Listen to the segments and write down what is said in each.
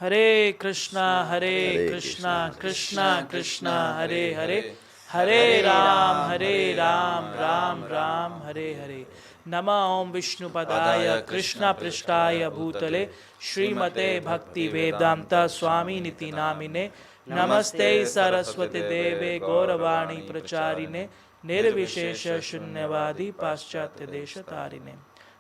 हरे कृष्णा कृष्णा कृष्णा हरे हरे, हरे राम राम राम हरे हरे। नमः ओं विष्णुपदाय कृष्ण पृष्ठाय भूतले श्रीमते भक्ति वेदांता स्वामी निति नामिने। नमस्ते सरस्वती देवे गौरवाणी प्रचारिणे निर्विशेष शून्यवादी पाश्चात्य देश तारिणे।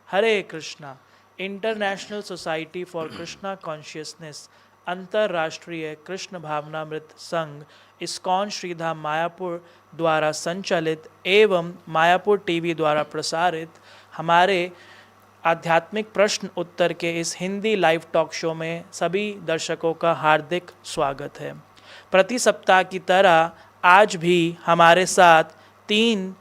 Hare Krishna. International society for Krishna consciousness अंतर्राष्ट्रीय कृष्ण भावनामृत संघ इस्कॉन श्रीधाम मायापुर द्वारा संचालित एवं मायापुर टीवी द्वारा प्रसारित हमारे आध्यात्मिक प्रश्न उत्तर के इस हिंदी लाइव टॉक शो में सभी दर्शकों का हार्दिक स्वागत है। प्रति सप्ताह की तरह आज भी हमारे साथ 3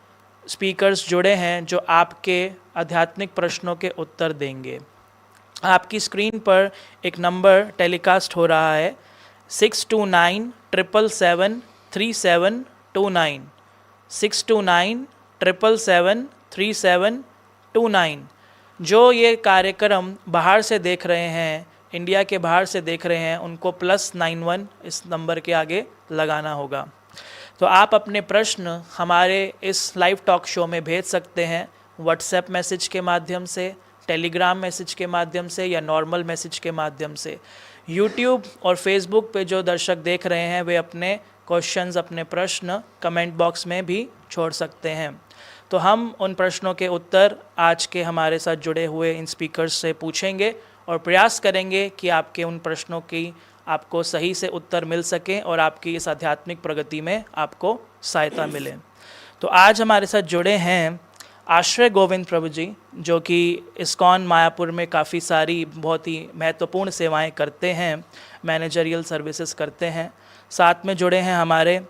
स्पीकर्स जुड़े हैं जो आपके आध्यात्मिक प्रश्नों के उत्तर देंगे। आपकी स्क्रीन पर एक नंबर टेलीकास्ट हो रहा है 6297773729 6297773729। जो ये कार्यक्रम बाहर से देख रहे हैं, इंडिया के बाहर से देख रहे हैं, उनको +91 इस नंबर के आगे लगाना होगा। तो आप अपने प्रश्न हमारे इस लाइव टॉक शो में भेज सकते हैं व्हाट्सएप मैसेज के माध्यम से, टेलीग्राम मैसेज के माध्यम से या नॉर्मल मैसेज के माध्यम से। यूट्यूब और फेसबुक पे जो दर्शक देख रहे हैं वे अपने क्वेश्चंस, अपने प्रश्न कमेंट बॉक्स में भी छोड़ सकते हैं। तो हम उन प्रश्नों के उत्तर आज के हमारे साथ जुड़े हुए इन स्पीकर्स से पूछेंगे और प्रयास करेंगे कि आपके उन प्रश्नों की आपको सही से उत्तर मिल सके और आपकी इस आध्यात्मिक प्रगति में आपको सहायता मिले। तो आज हमारे साथ जुड़े हैं आश्रय गोविंद प्रभु जी, जो कि इस्कॉन मायापुर में काफ़ी सारी बहुत ही महत्वपूर्ण सेवाएं करते हैं, मैनेजरियल सर्विसेज करते हैं। साथ में जुड़े हैं हमारे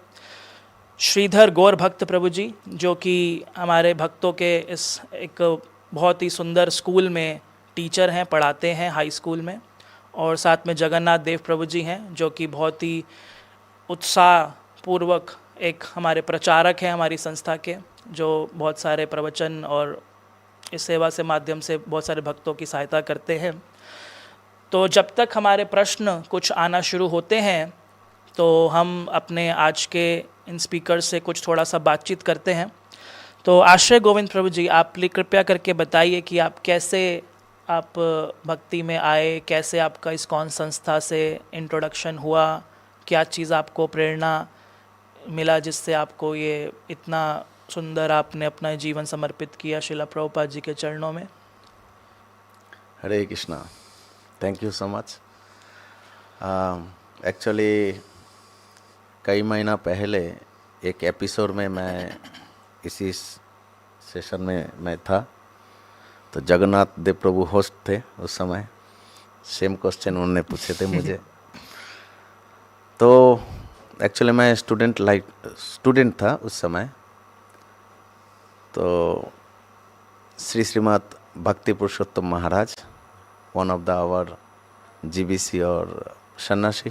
श्रीधर गौर भक्त प्रभु जी, जो कि हमारे भक्तों के इस एक बहुत ही सुंदर स्कूल में टीचर हैं, पढ़ाते हैं हाई स्कूल में। और साथ में जगन्नाथ देव प्रभु जी हैं, जो कि बहुत ही उत्साहपूर्वक एक हमारे प्रचारक हैं हमारी संस्था के, जो बहुत सारे प्रवचन और इस सेवा से माध्यम से बहुत सारे भक्तों की सहायता करते हैं। तो जब तक हमारे प्रश्न कुछ आना शुरू होते हैं तो हम अपने आज के इन स्पीकर से कुछ थोड़ा सा बातचीत करते हैं। तो आश्रय गोविंद प्रभु जी, आप कृपया करके बताइए कि आप कैसे आप भक्ति में आए, कैसे आपका इस्कॉन संस्था से इंट्रोडक्शन हुआ, क्या चीज़ आपको प्रेरणा मिला जिससे आपको ये इतना सुंदर आपने अपना जीवन समर्पित किया श्रीला प्रभुपाद जी के चरणों में। Hare Krishna, thank you so much. Actually कई महीना पहले एक एपिसोड में मैं इसी सेशन में मैं था, तो जगन्नाथ देव प्रभु होस्ट थे उस समय। सेम क्वेश्चन उन्होंने पूछे थे मुझे। तो एक्चुअली मैं स्टूडेंट था उस समय। तो Srimad Bhakti Purushottam Maharaj, one of the our GBC और सन्यासी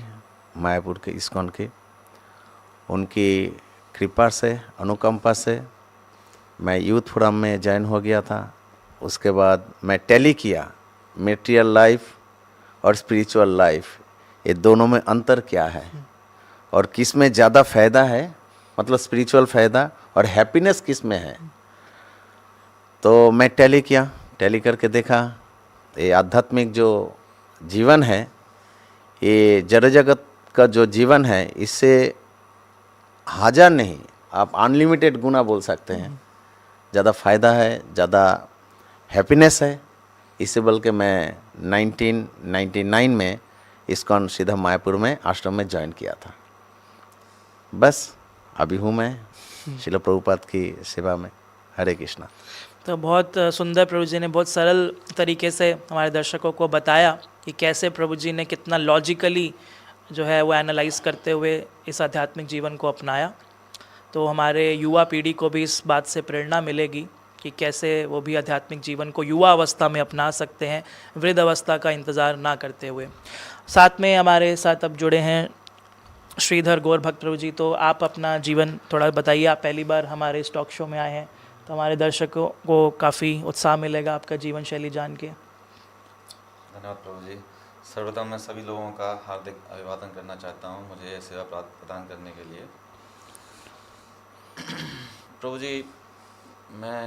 मायापुर के इस्कॉन के, उनकी कृपा से, अनुकंपा से मैं यूथ फोरम में ज्वाइन हो गया था। उसके बाद मैं टैली किया, मेटेरियल लाइफ और स्पिरिचुअल लाइफ, ये दोनों में अंतर क्या है और किस में ज़्यादा फ़ायदा है, मतलब स्पिरिचुअल फ़ायदा और हैप्पीनेस किस में है। तो मैं टैली किया, टैली करके देखा ये आध्यात्मिक जो जीवन है, ये जड़ जगत का जो जीवन है, इससे हजार नहीं, आप अनलिमिटेड गुना बोल सकते हैं। ज़्यादा फ़ायदा है, ज़्यादा हैप्पीनेस है। इससे बल्कि मैं 1999 में इस्कॉन सीधा मायापुर में आश्रम में ज्वाइन किया था। बस अभी हूँ मैं श्रील प्रभुपाद की सेवा में। हरे कृष्णा। तो बहुत सुंदर प्रभु जी ने बहुत सरल तरीके से हमारे दर्शकों को बताया कि कैसे प्रभु जी ने कितना लॉजिकली जो है वो एनालाइज करते हुए इस आध्यात्मिक जीवन को अपनाया। तो हमारे युवा पीढ़ी को भी इस बात से प्रेरणा मिलेगी कि कैसे वो भी आध्यात्मिक जीवन को युवा अवस्था में अपना सकते हैं, वृद्ध अवस्था का इंतज़ार ना करते हुए। साथ में हमारे साथ अब जुड़े हैं श्रीधर गौर भक्त प्रभु जी। तो आप अपना जीवन थोड़ा बताइए। आप पहली बार हमारे इस टॉक शो में आए हैं, तो हमारे दर्शकों को काफ़ी उत्साह मिलेगा आपका जीवन शैली जान के। धन्यवाद प्रभु जी। सर्वप्रथम मैं सभी लोगों का हार्दिक अभिवादन करना चाहता हूँ मुझे यह सेवा प्रदान करने के लिए। प्रभु जी, मैं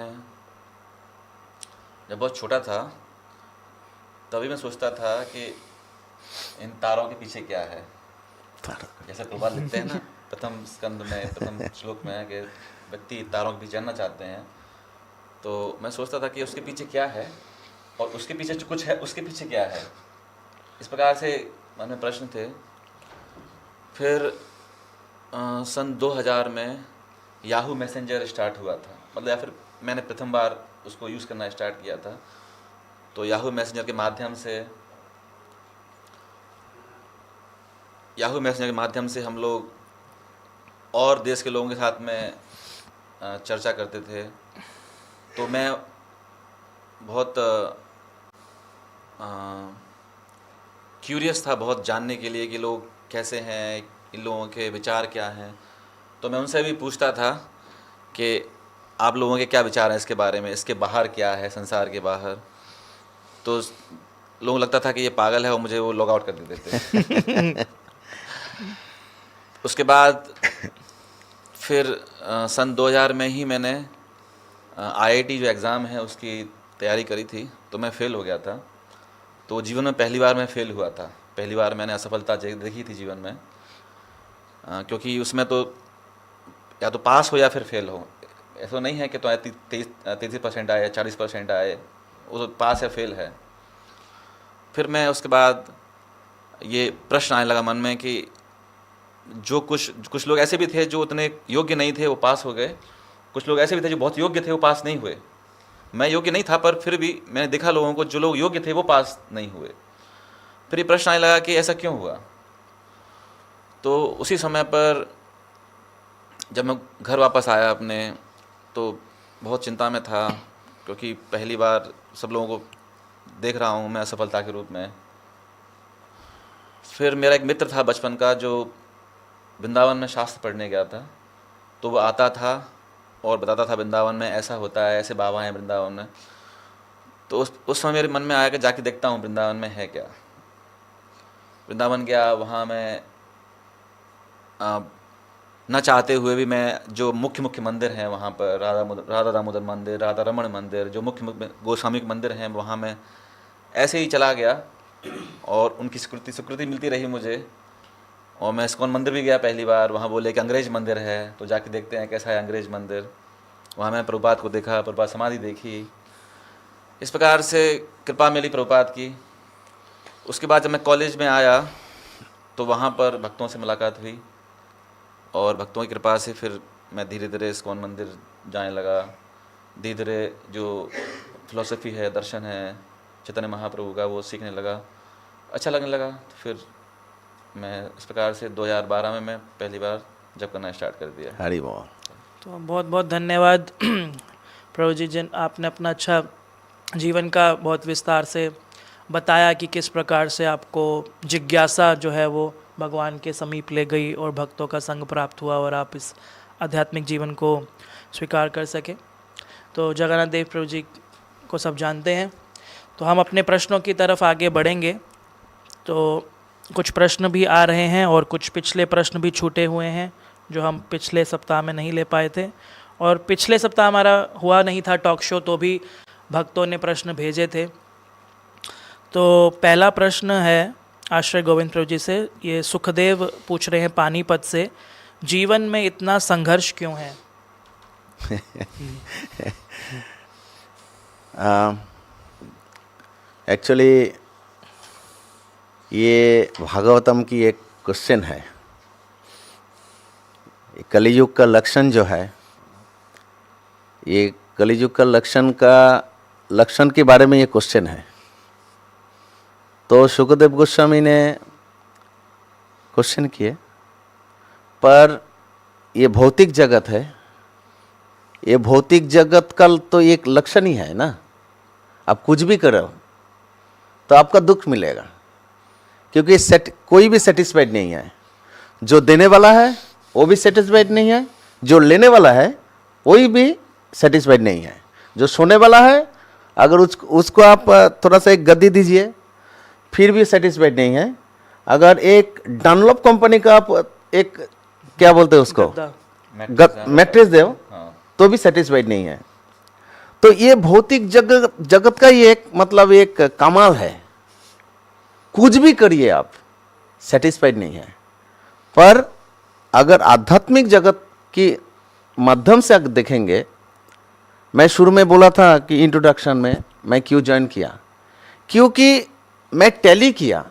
जब बहुत छोटा था तभी मैं सोचता था कि इन तारों के पीछे क्या है। जैसे प्रभुपाद लिखते हैं ना प्रथम स्कंद में प्रथम श्लोक में कि व्यक्ति तारों के पीछे जानना चाहते हैं, तो मैं सोचता था कि उसके पीछे क्या है और उसके पीछे जो कुछ है उसके पीछे क्या है। इस प्रकार से मन में प्रश्न थे। फिर सन 2000 में याहू मैसेंजर स्टार्ट हुआ था, मतलब या फिर मैंने प्रथम बार उसको यूज़ करना स्टार्ट किया था। तो याहू मैसेंजर के माध्यम से हम लोग और देश के लोगों के साथ में चर्चा करते थे। तो मैं बहुत क्यूरियस था बहुत जानने के लिए कि लोग कैसे हैं, इन लोगों के विचार क्या हैं। तो मैं उनसे भी पूछता था कि आप लोगों के क्या विचार हैं इसके बारे में, इसके बाहर क्या है, संसार के बाहर। तो लोगों को लगता था कि ये पागल है और मुझे वो लॉग आउट कर देते थे। उसके बाद फिर सन 2000 में ही मैंने IIT जो एग्ज़ाम है उसकी तैयारी करी थी, तो मैं फ़ेल हो गया था। तो जीवन में पहली बार मैं फ़ेल हुआ था, पहली बार मैंने असफलता देखी थी जीवन में। क्योंकि उसमें तो या तो पास हो या फिर फेल हो, ऐसा नहीं है कि तो 33% आए 40% आए, वो तो पास या फेल है। फिर मैं उसके बाद ये प्रश्न आने लगा मन में कि जो कुछ लोग ऐसे भी थे जो उतने योग्य नहीं थे, वो पास हो गए। कुछ लोग ऐसे भी थे जो बहुत योग्य थे, वो पास नहीं हुए। मैं योग्य नहीं था पर फिर भी मैंने देखा लोगों को, जो लोग योग्य थे वो पास नहीं हुए। फिर ये प्रश्न आने लगा कि ऐसा क्यों हुआ। तो उसी समय पर जब मैं घर वापस आया अपने, तो बहुत चिंता में था, क्योंकि पहली बार सब लोगों को देख रहा हूँ मैं असफलता के रूप में। फिर मेरा एक मित्र था बचपन का जो वृंदावन में शास्त्र पढ़ने गया था, तो वो आता था और बताता था वृंदावन में ऐसा होता है, ऐसे बाबा हैं वृंदावन में। तो उस समय मेरे मन में आया कि जाके देखता हूँ वृंदावन में है क्या। वृंदावन गया, वहाँ मैं न चाहते हुए भी मैं जो मुख्य मंदिर हैं वहाँ पर राधा दामोदर मंदिर, राधा रमण मंदिर, जो मुख्य गोस्वामी के मंदिर हैं, वहाँ मैं ऐसे ही चला गया और उनकी स्वीकृति मिलती रही मुझे। और मैं इस्कॉन मंदिर भी गया पहली बार, वहाँ बोले कि अंग्रेज मंदिर है, तो जाके देखते हैं कैसा है अंग्रेज मंदिर। वहाँ मैं प्रभुपाद को देखा, प्रभुपाद समाधि देखी। इस प्रकार से कृपा मिली प्रभुपाद की। उसके बाद जब मैं कॉलेज में आया तो वहाँ पर भक्तों से मुलाकात हुई और भक्तों की कृपा से फिर मैं धीरे धीरे इस्कॉन मंदिर जाने लगा। धीरे धीरे जो फिलॉसफी है, दर्शन है चैतन्य महाप्रभु का, वो सीखने लगा, अच्छा लगने लगा। तो फिर मैं इस प्रकार से 2012 में मैं पहली बार जप करना स्टार्ट कर दिया। हरि बोल। तो बहुत बहुत धन्यवाद प्रभु जी, जिन आपने अपना अच्छा जीवन का बहुत विस्तार से बताया कि किस प्रकार से आपको जिज्ञासा जो है वो भगवान के समीप ले गई और भक्तों का संग प्राप्त हुआ और आप इस आध्यात्मिक जीवन को स्वीकार कर सके। तो जगन्नाथ देव प्रभु जी को सब जानते हैं। तो हम अपने प्रश्नों की तरफ आगे बढ़ेंगे। तो कुछ प्रश्न भी आ रहे हैं और कुछ पिछले प्रश्न भी छूटे हुए हैं जो हम पिछले सप्ताह में नहीं ले पाए थे। और पिछले सप्ताह हमारा हुआ नहीं था टॉक शो, तो भी भक्तों ने प्रश्न भेजे थे। तो पहला प्रश्न है आश्रय गोविंद प्रभु जी से। ये सुखदेव पूछ रहे हैं पानीपत से, जीवन में इतना संघर्ष क्यों है? एक्चुअली ये भागवतम की एक क्वेश्चन है। कलियुग का लक्षण जो है, ये कलियुग का लक्षण के बारे में ये क्वेश्चन है। तो सुखदेव गोस्वामी ने क्वेश्चन किए, पर ये भौतिक जगत है, ये भौतिक जगत का तो एक लक्षण ही है ना। आप कुछ भी करो तो आपका दुख मिलेगा, क्योंकि कोई भी सेटिस्फाइड नहीं है। जो देने वाला है वो भी सेटिस्फाइड नहीं है, जो लेने वाला है वही भी सेटिस्फाइड नहीं है। जो सोने वाला है, अगर उसको आप थोड़ा सा एक गद्दी दीजिए फिर भी सेटिस्फाइड नहीं है, अगर एक डनलॉप कंपनी का आप एक क्या बोलते हैं उसको मैट्रेस दो तो भी सेटिस्फाइड नहीं है। तो ये भौतिक जगत का ही एक मतलब एक कमाल है, कुछ भी करिए आप सेटिस्फाइड नहीं है। पर अगर आध्यात्मिक जगत की माध्यम से अगर देखेंगे, मैं शुरू में बोला था कि इंट्रोडक्शन में मैं क्यों ज्वाइन किया, क्योंकि मैं टैली किया,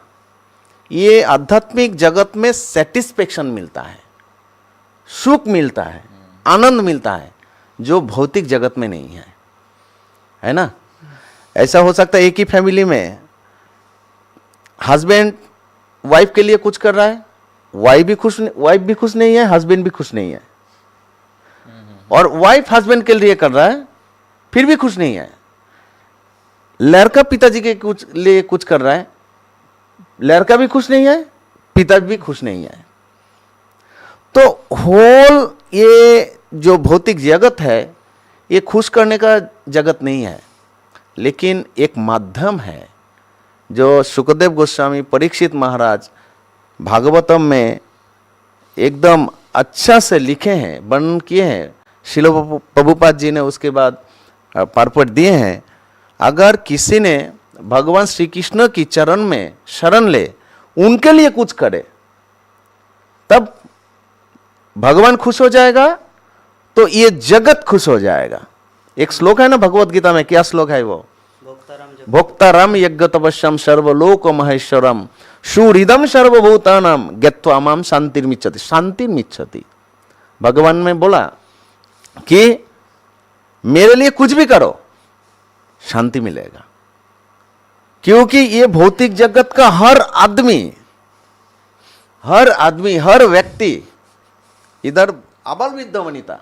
ये आध्यात्मिक जगत में सेटिस्फेक्शन मिलता है, सुख मिलता है, आनंद मिलता है, जो भौतिक जगत में नहीं है ना। ऐसा हो सकता है एक ही फैमिली में हस्बैंड वाइफ के लिए कुछ कर रहा है, वाइफ भी खुश नहीं है, हस्बैंड भी खुश नहीं है, और वाइफ हस्बैंड के लिए कर रहा है फिर भी खुश नहीं है। लड़का पिताजी के लिए कुछ कर रहा है, लड़का भी खुश नहीं है, पिता भी खुश नहीं है। तो होल ये जो भौतिक जगत है ये खुश करने का जगत नहीं है, लेकिन एक माध्यम है जो सुखदेव गोस्वामी परीक्षित महाराज भागवतम में एकदम अच्छा से लिखे हैं, वर्णन किए हैं, श्रील प्रभुपाद जी ने उसके बाद परपट दिए हैं। अगर किसी ने भगवान श्री कृष्ण की चरण में शरण ले, उनके लिए कुछ करे, तब भगवान खुश हो जाएगा, तो ये जगत खुश हो जाएगा। एक श्लोक है ना भगवत गीता में, क्या श्लोक है वो, भोक्ताराम यज्ञ तपस्यम सर्वलोक महेश्वरम सुहृदम सर्वभूतानाम ज्ञत्वा माम शांतिर्मिच्छति, शांतिर्मिच्छति। भगवान ने बोला कि मेरे लिए कुछ भी करो, शांति मिलेगा। क्योंकि ये भौतिक जगत का हर आदमी, हर व्यक्ति, इधर अबल वृद्ध वनिता,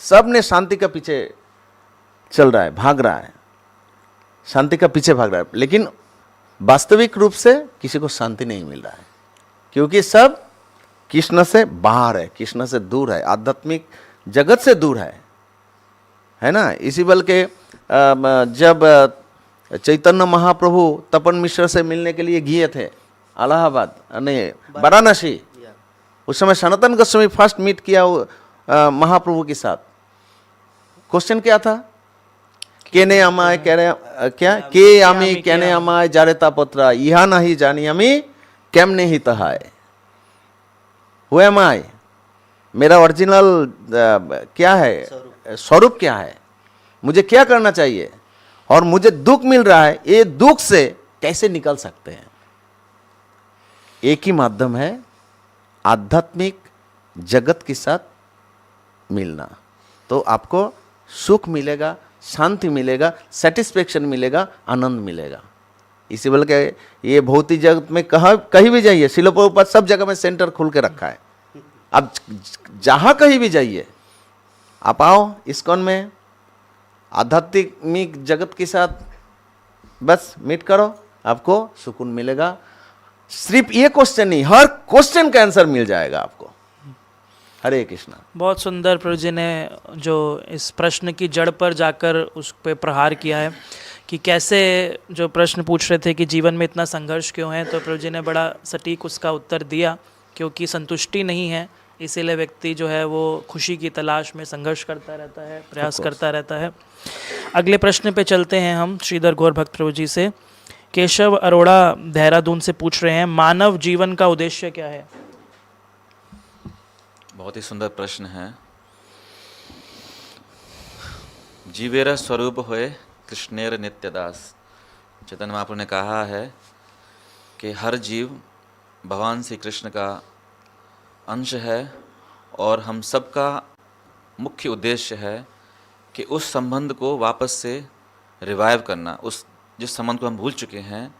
सब ने शांति के पीछे चल रहा है, भाग रहा है, शांति का पीछे भाग रहा है, लेकिन वास्तविक रूप से किसी को शांति नहीं मिल रहा है, क्योंकि सब कृष्ण से बाहर है, कृष्ण से दूर है, आध्यात्मिक जगत से दूर है ना। इसी बल के जब चैतन्य महाप्रभु तपन मिश्र से मिलने के लिए गए थे इलाहाबाद नहीं वाराणसी, उस समय सनातन गोस्वामी फर्स्ट मीट किया महाप्रभु के साथ। क्वेश्चन क्या था, केने अमाय कह रहे क्या के आमी केने अमाय जारेता पत्रा यहा नहीं जानी अमी केमने ही तहाय, हु एम आई, मेरा ओरिजिनल क्या है, स्वरूप क्या है, मुझे क्या करना चाहिए, और मुझे दुख मिल रहा है, ये दुख से कैसे निकल सकते हैं। एक ही माध्यम है आध्यात्मिक जगत के साथ मिलना, तो आपको सुख मिलेगा, शांति मिलेगा, सेटिस्फेक्शन मिलेगा, आनंद मिलेगा। इसी बल के ये भौतिक जगत में कहीं भी जाइए, श्रील प्रभुपाद सब जगह में सेंटर खोल के रखा है। अब जहां कहीं भी जाइए आप, आओ इस्कॉन में आध्यात्मिक जगत के साथ बस मीट करो, आपको सुकून मिलेगा। सिर्फ ये क्वेश्चन नहीं, हर क्वेश्चन का आंसर मिल जाएगा आपको। हरे कृष्णा। बहुत सुंदर प्रभु जी ने जो इस प्रश्न की जड़ पर जाकर उस पर प्रहार किया है कि कैसे, जो प्रश्न पूछ रहे थे कि जीवन में इतना संघर्ष क्यों है, तो प्रभु जी ने बड़ा सटीक उसका उत्तर दिया, क्योंकि संतुष्टि नहीं है, इसीलिए व्यक्ति जो है वो खुशी की तलाश में संघर्ष करता रहता है, प्रयास करता रहता है। अगले प्रश्न पे चलते हैं हम श्रीधर गौर भक्त प्रभु जी से। केशव अरोड़ा देहरादून से पूछ रहे हैं, मानव जीवन का उद्देश्य क्या है? बहुत ही सुंदर प्रश्न है। जीवेर स्वरूप होए कृष्णेर नित्यदास, चैतन्य महाप्रभु ने कहा है कि हर जीव भगवान श्री कृष्ण का अंश है, और हम सबका मुख्य उद्देश्य है कि उस संबंध को वापस से रिवाइव करना, उस जिस संबंध को हम भूल चुके हैं।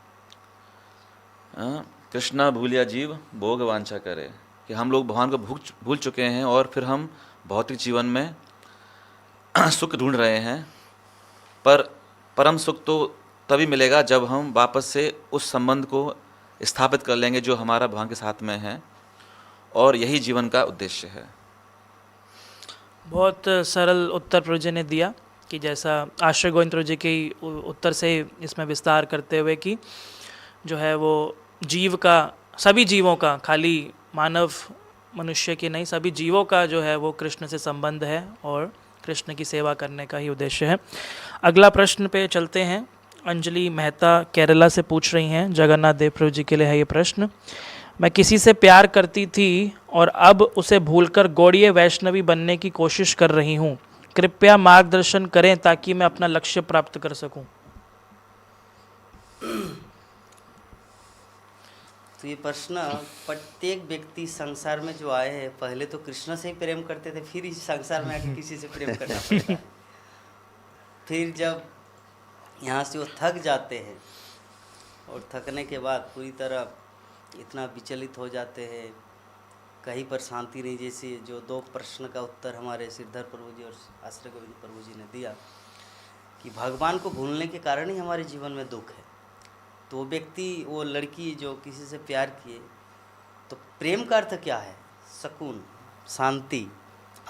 कृष्णा भूलिया जीव भोग वांछा करे, कि हम लोग भगवान को भूल चुके हैं और फिर हम भौतिक जीवन में सुख ढूंढ रहे हैं। पर परम सुख तो तभी मिलेगा जब हम वापस से उस संबंध को स्थापित कर लेंगे जो हमारा भगवान के साथ में है, और यही जीवन का उद्देश्य है। बहुत सरल उत्तर प्रभु जी ने दिया कि जैसा आश्रय गोविंद प्रभु जी के उत्तर से इसमें विस्तार करते हुए कि जो है वो जीव का, सभी जीवों का, खाली मानव मनुष्य की नहीं, सभी जीवों का जो है वो कृष्ण से संबंध है और कृष्ण की सेवा करने का ही उद्देश्य है। अगला प्रश्न पे चलते हैं। अंजलि मेहता केरला से पूछ रही हैं, जगन्नाथ देव प्रभु जी के लिए है ये प्रश्न। मैं किसी से प्यार करती थी और अब उसे भूलकर गौड़ीय वैष्णवी बनने की कोशिश कर रही हूँ, कृपया मार्गदर्शन करें ताकि मैं अपना लक्ष्य प्राप्त कर सकूं। तो ये प्रश्न प्रत्येक व्यक्ति संसार में जो आए हैं पहले तो कृष्ण से ही प्रेम करते थे, फिर इस संसार में आके किसी से प्रेम करना पड़ता है। फिर जब यहाँ से वो थक जाते हैं और थकने के बाद पूरी तरह इतना विचलित हो जाते हैं, कहीं पर शांति नहीं, जैसे जो 2 प्रश्न का उत्तर हमारे श्रीधर प्रभु जी और आश्रय गोविंद प्रभु जी ने दिया कि भगवान को भूलने के कारण ही हमारे जीवन में दुख है। तो वो व्यक्ति, वो लड़की जो किसी से प्यार किए, तो प्रेम का अर्थ क्या है? सुकून, शांति,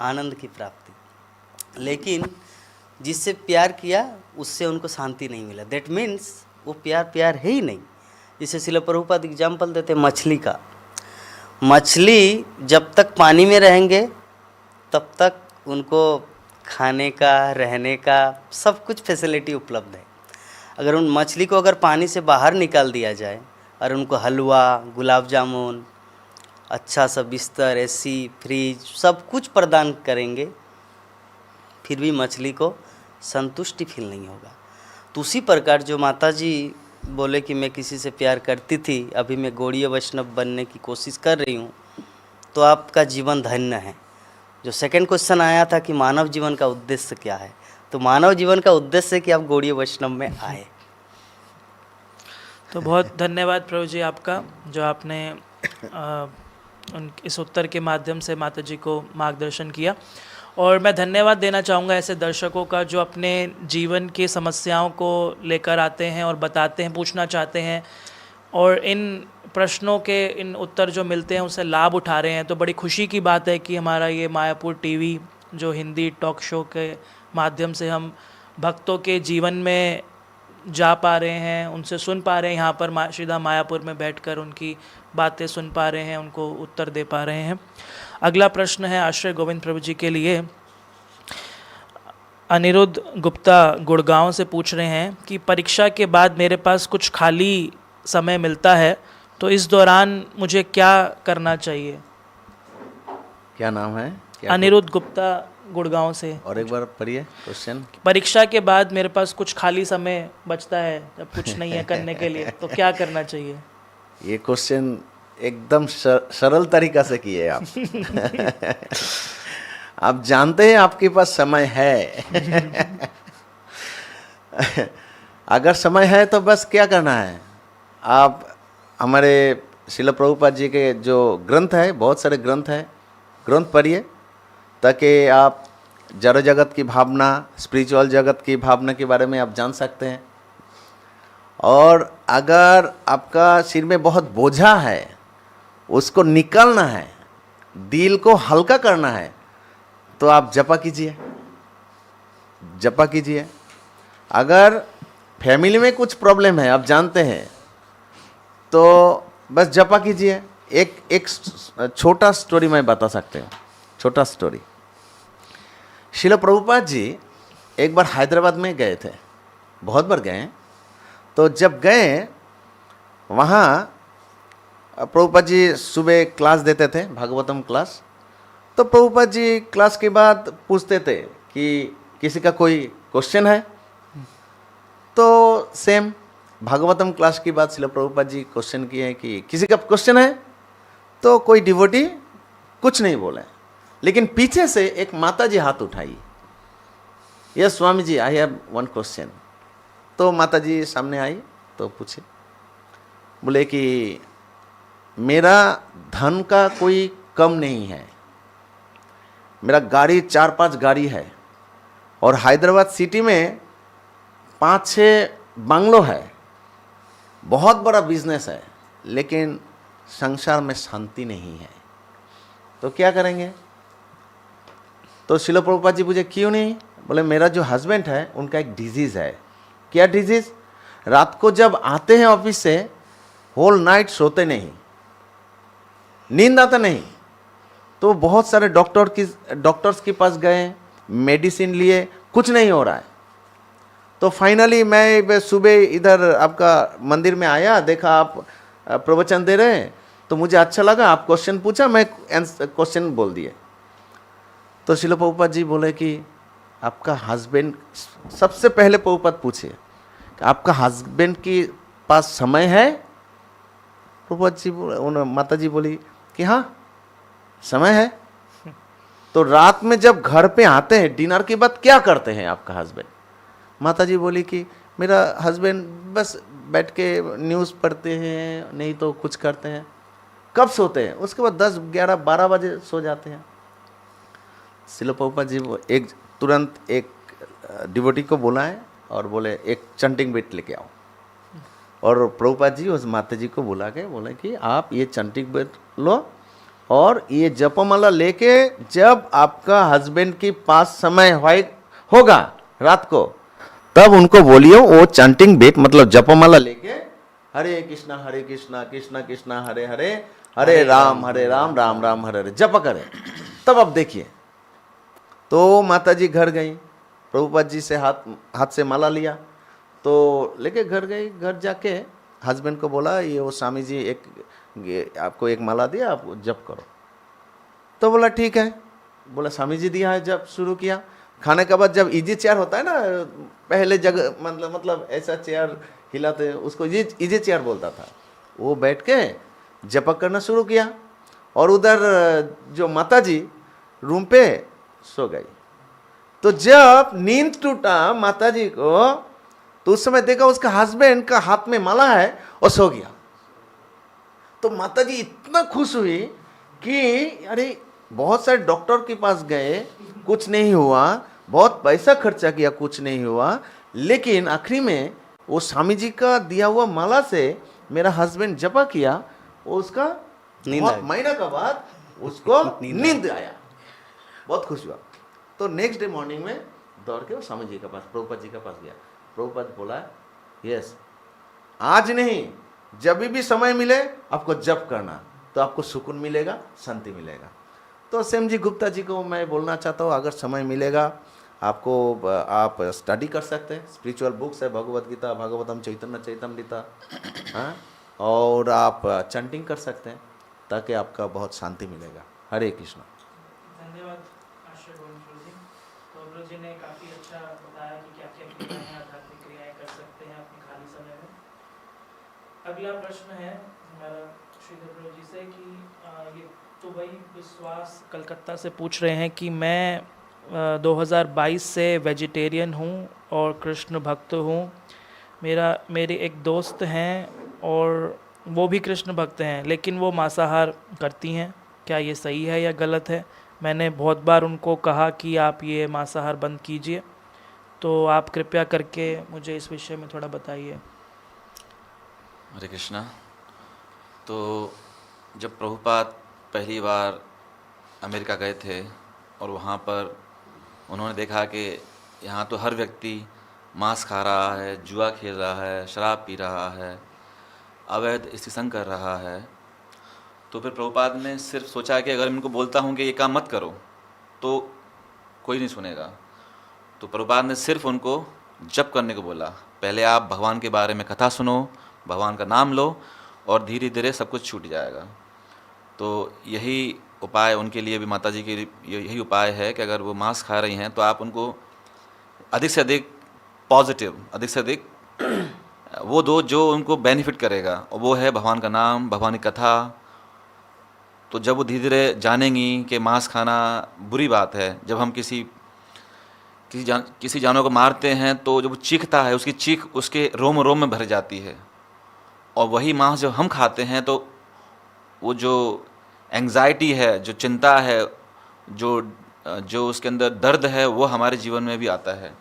आनंद की प्राप्ति। लेकिन जिससे प्यार किया उससे उनको शांति नहीं मिला। दैट मीन्स वो प्यार है ही नहीं। जैसे शिला प्रभुपाद एग्जाम्पल देते मछली का। मछली जब तक पानी में रहेंगे तब तक उनको खाने का, रहने का सब कुछ फैसिलिटी उपलब्ध है। अगर उन मछली को अगर पानी से बाहर निकाल दिया जाए और उनको हलवा, गुलाब जामुन, अच्छा सा बिस्तर, एसी, फ्रिज सब कुछ प्रदान करेंगे, फिर भी मछली को संतुष्टि फील नहीं होगा। तो उसी प्रकार जो माता जी बोले कि मैं किसी से प्यार करती थी, अभी मैं गौड़ीय वैष्णव बनने की कोशिश कर रही हूँ, तो आपका जीवन धन्य है। जो सेकंड क्वेश्चन आया था कि मानव जीवन का उद्देश्य क्या है, तो मानव जीवन का उद्देश्य है कि आप गौड़ीय वैष्णव में आए। तो बहुत धन्यवाद प्रभु जी आपका, जो आपने इस उत्तर के माध्यम से माता जी को मार्गदर्शन किया। और मैं धन्यवाद देना चाहूँगा ऐसे दर्शकों का जो अपने जीवन की समस्याओं को लेकर आते हैं और बताते हैं, पूछना चाहते हैं, और इन प्रश्नों के इन उत्तर जो मिलते हैं उससे लाभ उठा रहे हैं। तो बड़ी खुशी की बात है कि हमारा ये मायापुर टीवी जो हिंदी टॉक शो के माध्यम से हम भक्तों के जीवन में जा पा रहे हैं, उनसे सुन पा रहे हैं, यहाँ पर सीधा मायापुर में बैठकर उनकी बातें सुन पा रहे हैं, उनको उत्तर दे पा रहे हैं। अगला प्रश्न है आश्रय गोविंद प्रभु जी के लिए। अनिरुद्ध गुप्ता गुड़गांव से पूछ रहे हैं कि परीक्षा के बाद मेरे पास कुछ खाली समय मिलता है, तो इस दौरान मुझे क्या करना चाहिए? क्या नाम है? अनिरुद्ध गुप्ता गुड़गांव से। और एक बार पढ़िए क्वेश्चन। परीक्षा के बाद मेरे पास कुछ खाली समय बचता है, जब कुछ नहीं है करने के लिए, तो क्या करना चाहिए? ये क्वेश्चन एकदम सरल तरीका से किए आप। आप जानते हैं आपके पास समय है। अगर समय है तो बस क्या करना है, आप हमारे श्रील प्रभुपाद जी के जो ग्रंथ है, बहुत सारे ग्रंथ हैं, ग्रंथ पढ़िए ताकि आप जड़ जगत की भावना, स्पिरिचुअल जगत की भावना के बारे में आप जान सकते हैं। और अगर आपका सिर में बहुत बोझा है, उसको निकालना है, दिल को हल्का करना है, तो आप जपा कीजिए, जपा कीजिए। अगर फैमिली में कुछ प्रॉब्लम है, आप जानते हैं, तो बस जपा कीजिए। एक छोटा स्टोरी मैं बता सकते हूँ, छोटा स्टोरी। श्रील प्रभुपाद जी एक बार हैदराबाद में गए थे, बहुत बार गए। तो जब गए वहाँ प्रभुपाद जी सुबह क्लास देते थे, भागवतम क्लास। तो प्रभुपाद जी क्लास के बाद पूछते थे कि किसी का कोई क्वेश्चन है, तो सेम भागवतम क्लास के बाद श्रील प्रभुपाद जी क्वेश्चन किए कि किसी का क्वेश्चन है, तो कोई डिवोटी कुछ नहीं बोले, लेकिन पीछे से एक माता जी हाथ उठाई, यस स्वामी जी आई हैव वन क्वेश्चन। तो माता जी सामने आई तो पूछे, बोले कि मेरा धन का कोई कम नहीं है, मेरा गाड़ी 4-5 गाड़ी है, और हैदराबाद सिटी में 5-6 बंगलो है, बहुत बड़ा बिजनेस है, लेकिन संसार में शांति नहीं है, तो क्या करेंगे? तो श्रील प्रभुपाद जी पूछे क्यों नहीं? बोले मेरा जो हस्बैंड है उनका एक डिजीज़ है। क्या डिजीज़? रात को जब आते हैं ऑफिस से होल नाइट सोते नहीं, नींद आता नहीं। तो बहुत सारे डॉक्टर्स के पास गए, मेडिसिन लिए, कुछ नहीं हो रहा है। तो फाइनली मैं सुबह इधर आपका मंदिर में आया, देखा आप प्रवचन दे रहे हैं, तो मुझे अच्छा लगा। आप क्वेश्चन पूछा, मैं क्वेश्चन बोल दिए। तो श्रील प्रभुपाद जी बोले कि आपका हस्बैंड, सबसे पहले प्रभुपाद पूछे आपका हस्बैंड के पास समय है? प्रभुपाद जी माता जी बोली कि हाँ समय है। तो रात में जब घर पे आते हैं डिनर के बाद क्या करते हैं आपका हस्बैंड? माता जी बोली कि मेरा हस्बैंड बस बैठ के न्यूज़ पढ़ते हैं, नहीं तो कुछ करते हैं। कब सोते हैं? उसके बाद 10, 11, 12 बजे सो जाते हैं। श्रील प्रभुपाद जी तुरंत एक डिवोटी को बुलाएं और बोले एक चंटिंग बीट लेके आओ। और प्रभुपाद जी उस माता जी को बुला के बोले कि आप ये चंटिंग बीट लो और ये जपमाला लेके जब आपका हस्बैंड के पास समय होगा रात को, तब उनको बोलियो वो चैंटिंग बीट मतलब जपमाला लेके हरे कृष्णा कृष्णा कृष्णा हरे हरे, हरे राम राम राम हरे हरे जप करे। तब आप देखिए। तो माता जी घर गई, प्रभुपाद जी से हाथ से माला लिया, तो लेके घर गई। घर जाके हस्बैंड को बोला ये वो स्वामी जी आपको एक माला दिया, आप जप करो। तो बोला ठीक है। बोला स्वामी जी दिया है, जब शुरू किया। खाने के बाद जब इजी चेयर होता है ना, पहले जगह मतलब ऐसा चेयर हिलाते हैं, उसको इजी चेयर बोलता था। वो बैठ के जप करना शुरू किया। और उधर जो माता जी रूम पे सो गई। तो जब नींद टूटा माता जी को, तो उस समय देखा उसका हस्बैंड का हाथ में माला है और सो गया। तो माता जी इतना खुश हुई कि अरे बहुत सारे डॉक्टर के पास गए, कुछ नहीं हुआ, बहुत पैसा खर्चा किया, कुछ नहीं हुआ, लेकिन आखिरी में वो स्वामी जी का दिया हुआ माला से मेरा हस्बैंड जपा किया, वो उसका महीना का बाद उसको नींद आया। बहुत खुश हुआ। तो नेक्स्ट डे मॉर्निंग में दौड़ के वो स्वामी जी के पास, प्रभुपाद जी के पास गया। प्रभुपाद बोला यस, आज नहीं जब भी समय मिले आपको जप करना, तो आपको सुकून मिलेगा, शांति मिलेगा। तो सेम जी गुप्ता जी को मैं बोलना चाहता हूँ, अगर समय मिलेगा आपको, आप स्टडी कर सकते हैं। स्पिरिचुअल बुक्स है, भगवत गीता, भागवतम, चैतन्य चैतमृता, हाँ, और आप चैंटिंग कर सकते हैं, ताकि आपका बहुत शांति मिलेगा। हरे कृष्ण। धन्यवाद आश्रय गोविंद जी। तो गुरु जी ने काफ़ी अच्छा बताया कि क्या क्या क्रियाएं, आध्यात्मिक क्रियाएं कर सकते हैं अपने खाली समय में। अगला प्रश्न है हमारा श्रीधर गुरु जी से कि ये तो वही विश्वास कलकत्ता से पूछ रहे हैं कि मैं 2022 से वेजिटेरियन हूँ और कृष्ण भक्त हूँ। मेरे एक दोस्त हैं और वो भी कृष्ण भक्त हैं, लेकिन वो मांसाहार करती हैं। क्या ये सही है या गलत है? मैंने बहुत बार उनको कहा कि आप ये मांसाहार बंद कीजिए, तो आप कृपया करके मुझे इस विषय में थोड़ा बताइए। हरे कृष्णा। तो जब प्रभुपाद पहली बार अमेरिका गए थे और वहाँ पर उन्होंने देखा कि यहाँ तो हर व्यक्ति मांस खा रहा है, जुआ खेल रहा है, शराब पी रहा है, अवैध स्त्रीसंग कर रहा है, तो फिर प्रभुपाद ने सिर्फ सोचा कि अगर मैं इनको बोलता हूँ कि ये काम मत करो तो कोई नहीं सुनेगा। तो प्रभुपाद ने सिर्फ उनको जप करने को बोला। पहले आप भगवान के बारे में कथा सुनो, भगवान का नाम लो और धीरे धीरे सब कुछ छूट जाएगा। तो यही उपाय उनके लिए भी, माता जी के लिए यही उपाय है कि अगर वो मांस खा रही हैं तो आप उनको अधिक से अधिक पॉजिटिव, अधिक से अधिक वो दो जो उनको बेनिफिट करेगा, और वो है भगवान का नाम, भगवान की कथा। तो जब वो धीरे धीरे जानेंगी कि मांस खाना बुरी बात है, जब हम किसी जानवर को मारते हैं तो जब वो चीखता है, उसकी चीख उसके रोम रोम में भर जाती है, और वही मांस जब हम खाते हैं तो वो जो एंग्जाइटी है, जो चिंता है, जो उसके अंदर दर्द है, वो हमारे जीवन में भी आता है।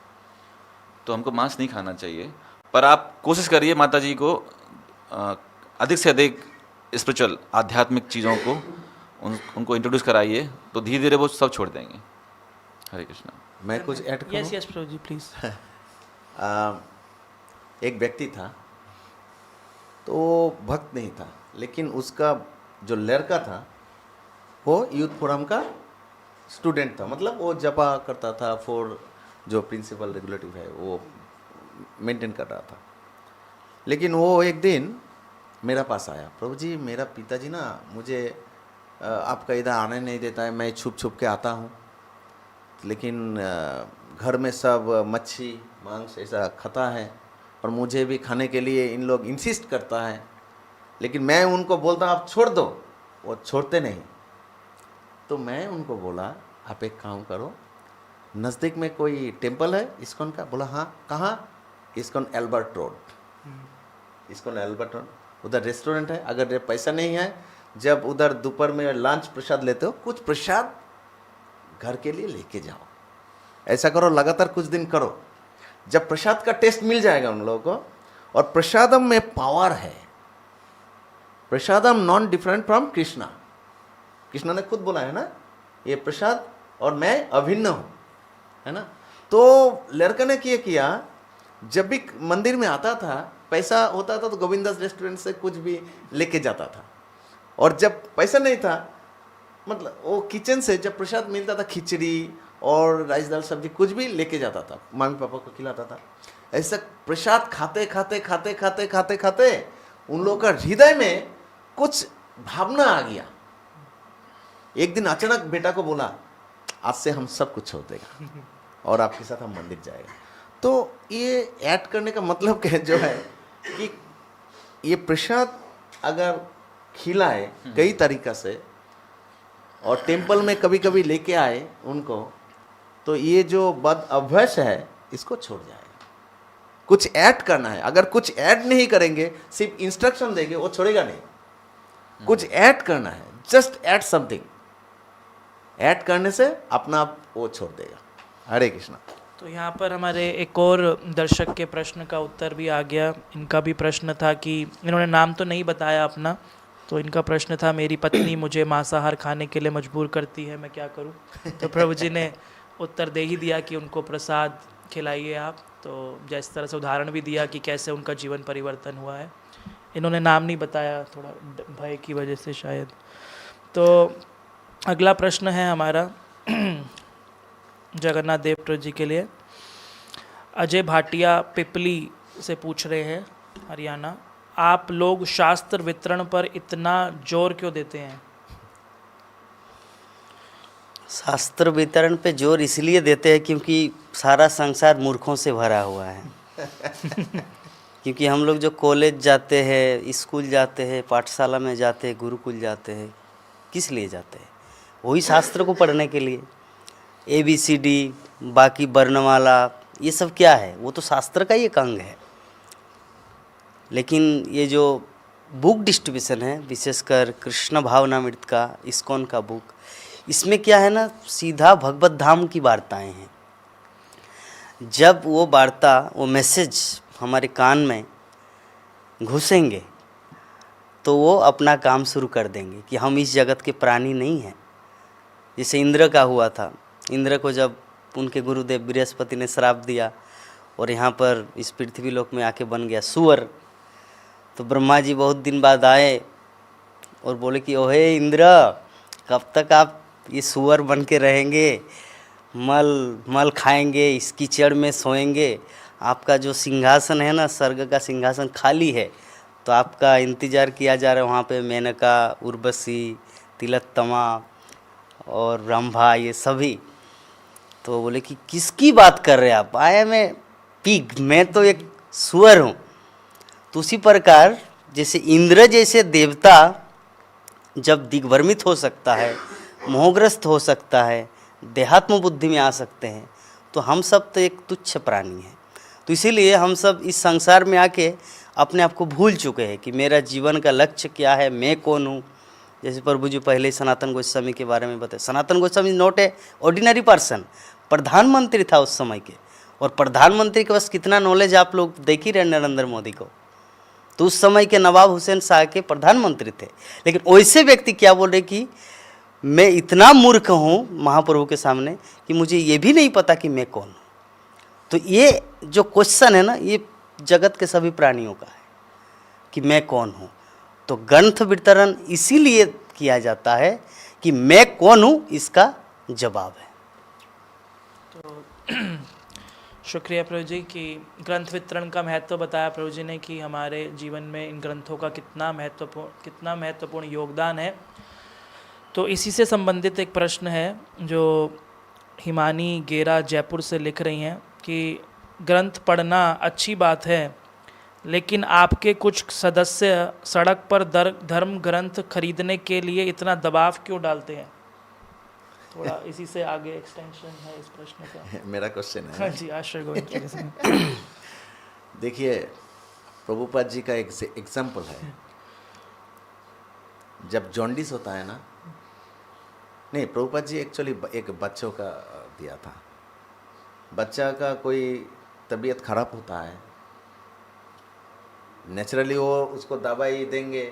तो हमको मांस नहीं खाना चाहिए। पर आप कोशिश करिए माता जी को अधिक से अधिक स्पिरिचुअल, आध्यात्मिक चीज़ों को उनको इंट्रोड्यूस कराइए, तो धीरे धीरे वो सब छोड़ देंगे। हरे कृष्णा। मैं कुछ ऐड करूं? यस प्रभु जी प्लीज़। एक व्यक्ति था, तो वो भक्त नहीं था, लेकिन उसका जो लड़का था वो यूथ फोरम का स्टूडेंट था, मतलब वो जपा करता था फॉर जो प्रिंसिपल रेगुलेटिव है वो मेंटेन कर रहा था। लेकिन वो एक दिन मेरा पास आया, प्रभु जी मेरा पिताजी ना मुझे आपका इधर आने नहीं देता है, मैं छुप छुप के आता हूँ, लेकिन घर में सब मच्छी मांस ऐसा खाता है और मुझे भी खाने के लिए इन लोग इंसिस्ट करता है, लेकिन मैं उनको बोलता हूँ आप छोड़ दो, वो छोड़ते नहीं। तो मैं उनको बोला आप एक काम करो, नज़दीक में कोई टेम्पल है इस्कॉन का? बोला हाँ। कहाँ? ISKCON Albert road. ISKCON Albert road, उधर रेस्टोरेंट है, अगर पैसा नहीं है जब उधर दोपहर में लंच प्रसाद लेते हो, कुछ प्रसाद घर के लिए लेके जाओ। ऐसा करो, लगातार कुछ दिन करो, जब प्रसाद का टेस्ट मिल जाएगा उन लोगों को, और प्रसादम में पावर है, prasadam non different from Krishna. Krishna ने खुद बोला है ना, ये प्रसाद और मैं अभिन्न हूँ, है ना। तो लड़का ने किया, जब भी मंदिर में आता था पैसा होता था तो गोविंदास रेस्टोरेंट से कुछ भी लेके जाता था, और जब पैसा नहीं था मतलब वो किचन से जब प्रसाद मिलता था खिचड़ी और राइस दाल सब्जी कुछ भी लेके जाता था, मम्मी पापा को खिलाता था। ऐसा प्रसाद खाते खाते खाते खाते खाते खाते उन लोगों का हृदय में कुछ भावना आ गया। एक दिन अचानक बेटा को बोला आज से हम सब कुछ छोड़ देगा और आपके साथ हम मंदिर जाएगा। तो ये ऐड करने का मतलब क्या जो है कि ये प्रसाद अगर खिलाए कई तरीका से और टेम्पल में कभी कभी लेके आए उनको, तो ये जो बद अभ्यास है इसको छोड़ जाएगा। कुछ ऐड करना है, अगर कुछ ऐड नहीं करेंगे, सिर्फ इंस्ट्रक्शन देंगे, वो छोड़ेगा नहीं। कुछ ऐड करना है, जस्ट ऐड समथिंग, ऐड करने से अपना आप वो छोड़ देगा। हरे कृष्णा। तो यहाँ पर हमारे एक और दर्शक के प्रश्न का उत्तर भी आ गया। इनका भी प्रश्न था कि इन्होंने नाम तो नहीं बताया अपना, तो इनका प्रश्न था मेरी पत्नी मुझे मांसाहार खाने के लिए मजबूर करती है, मैं क्या करूँ। तो प्रभु जी ने उत्तर दे ही दिया कि उनको प्रसाद खिलाइए आप। तो जिस तरह से उदाहरण भी दिया कि कैसे उनका जीवन परिवर्तन हुआ है। इन्होंने नाम नहीं बताया, थोड़ा भय की वजह से शायद। तो अगला प्रश्न है हमारा जगन्नाथ देव जी के लिए। अजय भाटिया पिपली से पूछ रहे हैं, हरियाणा, आप लोग शास्त्र वितरण पर इतना जोर क्यों देते हैं? शास्त्र वितरण पे जोर इसलिए देते हैं क्योंकि सारा संसार मूर्खों से भरा हुआ है। क्योंकि हम लोग जो कॉलेज जाते हैं, स्कूल जाते हैं, पाठशाला में जाते हैं, गुरुकुल जाते हैं, किस लिए जाते हैं? वही शास्त्र को पढ़ने के लिए। ABCD बाकी वर्णमाला ये सब क्या है? वो तो शास्त्र का ही एक अंग है। लेकिन ये जो बुक डिस्ट्रीब्यूशन है, विशेषकर कृष्ण भावनामृत का, इस्कॉन का बुक, इसमें क्या है ना, सीधा भगवत धाम की वार्ताएं हैं। जब वो वार्ता, वो मैसेज हमारे कान में घुसेंगे तो वो अपना काम शुरू कर देंगे कि हम इस जगत के प्राणी नहीं हैं। जैसे इंद्र का हुआ था, इंद्र को जब उनके गुरुदेव बृहस्पति ने श्राप दिया और यहाँ पर इस पृथ्वी लोक में आके बन गया सुअर, तो ब्रह्मा जी बहुत दिन बाद आए और बोले कि ओहे इंद्र, कब तक आप ये सुअर बन के रहेंगे, मल खाएंगे, इस कीचड़ में सोएंगे, आपका जो सिंहासन है ना, स्वर्ग का सिंहासन खाली है, तो आपका इंतज़ार किया जा रहा है वहाँ पे मेनका, उर्वशी, तिलोत्तमा और रंभा, ये सभी। तो बोले कि किसकी बात कर रहे हैं आप? आई एम ए पिग, मैं तो एक सुअर हूँ। तो उसी प्रकार जैसे इंद्र जैसे देवता जब दिग्भ्रमित हो सकता है, मोहग्रस्त हो सकता है, देहात्म बुद्धि में आ सकते हैं, तो हम सब तो एक तुच्छ प्राणी हैं। तो इसीलिए हम सब इस संसार में आके अपने आप को भूल चुके हैं कि मेरा जीवन का लक्ष्य क्या है, मैं कौन हूँ। जैसे प्रभु जी पहले ही सनातन गोस्वामी के बारे में बताए। Sanatan Goswami not a ordinary person, प्रधानमंत्री था उस समय के, और प्रधानमंत्री के पास कितना नॉलेज आप लोग देख ही रहे नरेंद्र मोदी को। तो उस समय के नवाब हुसैन शाह के प्रधानमंत्री थे। लेकिन वैसे व्यक्ति क्या बोल रहे कि मैं इतना मूर्ख हूँ महाप्रभु के सामने कि मुझे ये भी नहीं पता कि मैं कौन हूँ। तो ये जो क्वेश्चन है ना, ये जगत के सभी प्राणियों का है कि मैं कौन हूँ। तो ग्रंथ वितरण इसीलिए किया जाता है कि मैं कौन हूँ इसका जवाब है। शुक्रिया प्रभु जी कि ग्रंथ वितरण का महत्व बताया प्रभु जी ने कि हमारे जीवन में इन ग्रंथों का कितना महत्वपूर्ण योगदान है। तो इसी से संबंधित एक प्रश्न है जो हिमानी गेरा जयपुर से लिख रही हैं कि ग्रंथ पढ़ना अच्छी बात है, लेकिन आपके कुछ सदस्य सड़क पर धर्म ग्रंथ खरीदने के लिए इतना दबाव क्यों डालते हैं? थोड़ा इसी से आगे एक्सटेंशन है इस प्रश्न का। मेरा क्वेश्चन है। हाँ जी, आश्रय गोविंद। देखिए, प्रभुपाद जी का एक एग्जाम्पल है। जब जॉन्डिस होता है ना, नहीं, प्रभुपाद जी एक्चुअली एक बच्चों का दिया था। बच्चा का कोई तबीयत खराब होता है, नेचुरली वो उसको दवाई देंगे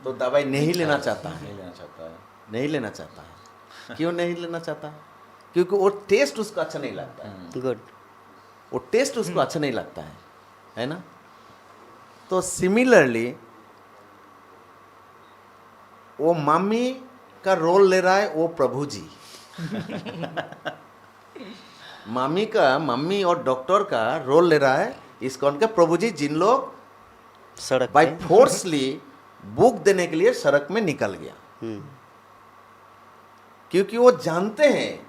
तो दवाई नहीं लेना चाहता है, नहीं लेना चाहता है। क्यों नहीं लेना चाहता? क्योंकि वो टेस्ट उसको अच्छा नहीं लगता है। गुड। वो टेस्ट उसको अच्छा नहीं लगता है ना? तो सिमिलरली वो मम्मी का रोल ले रहा है वो प्रभु जी। मम्मी और डॉक्टर का रोल ले रहा है इस्कॉन का प्रभु जी, जिन लोग सड़क बाय पे। फोर्सली बुक देने के लिए सड़क में निकल गया। क्योंकि वो जानते हैं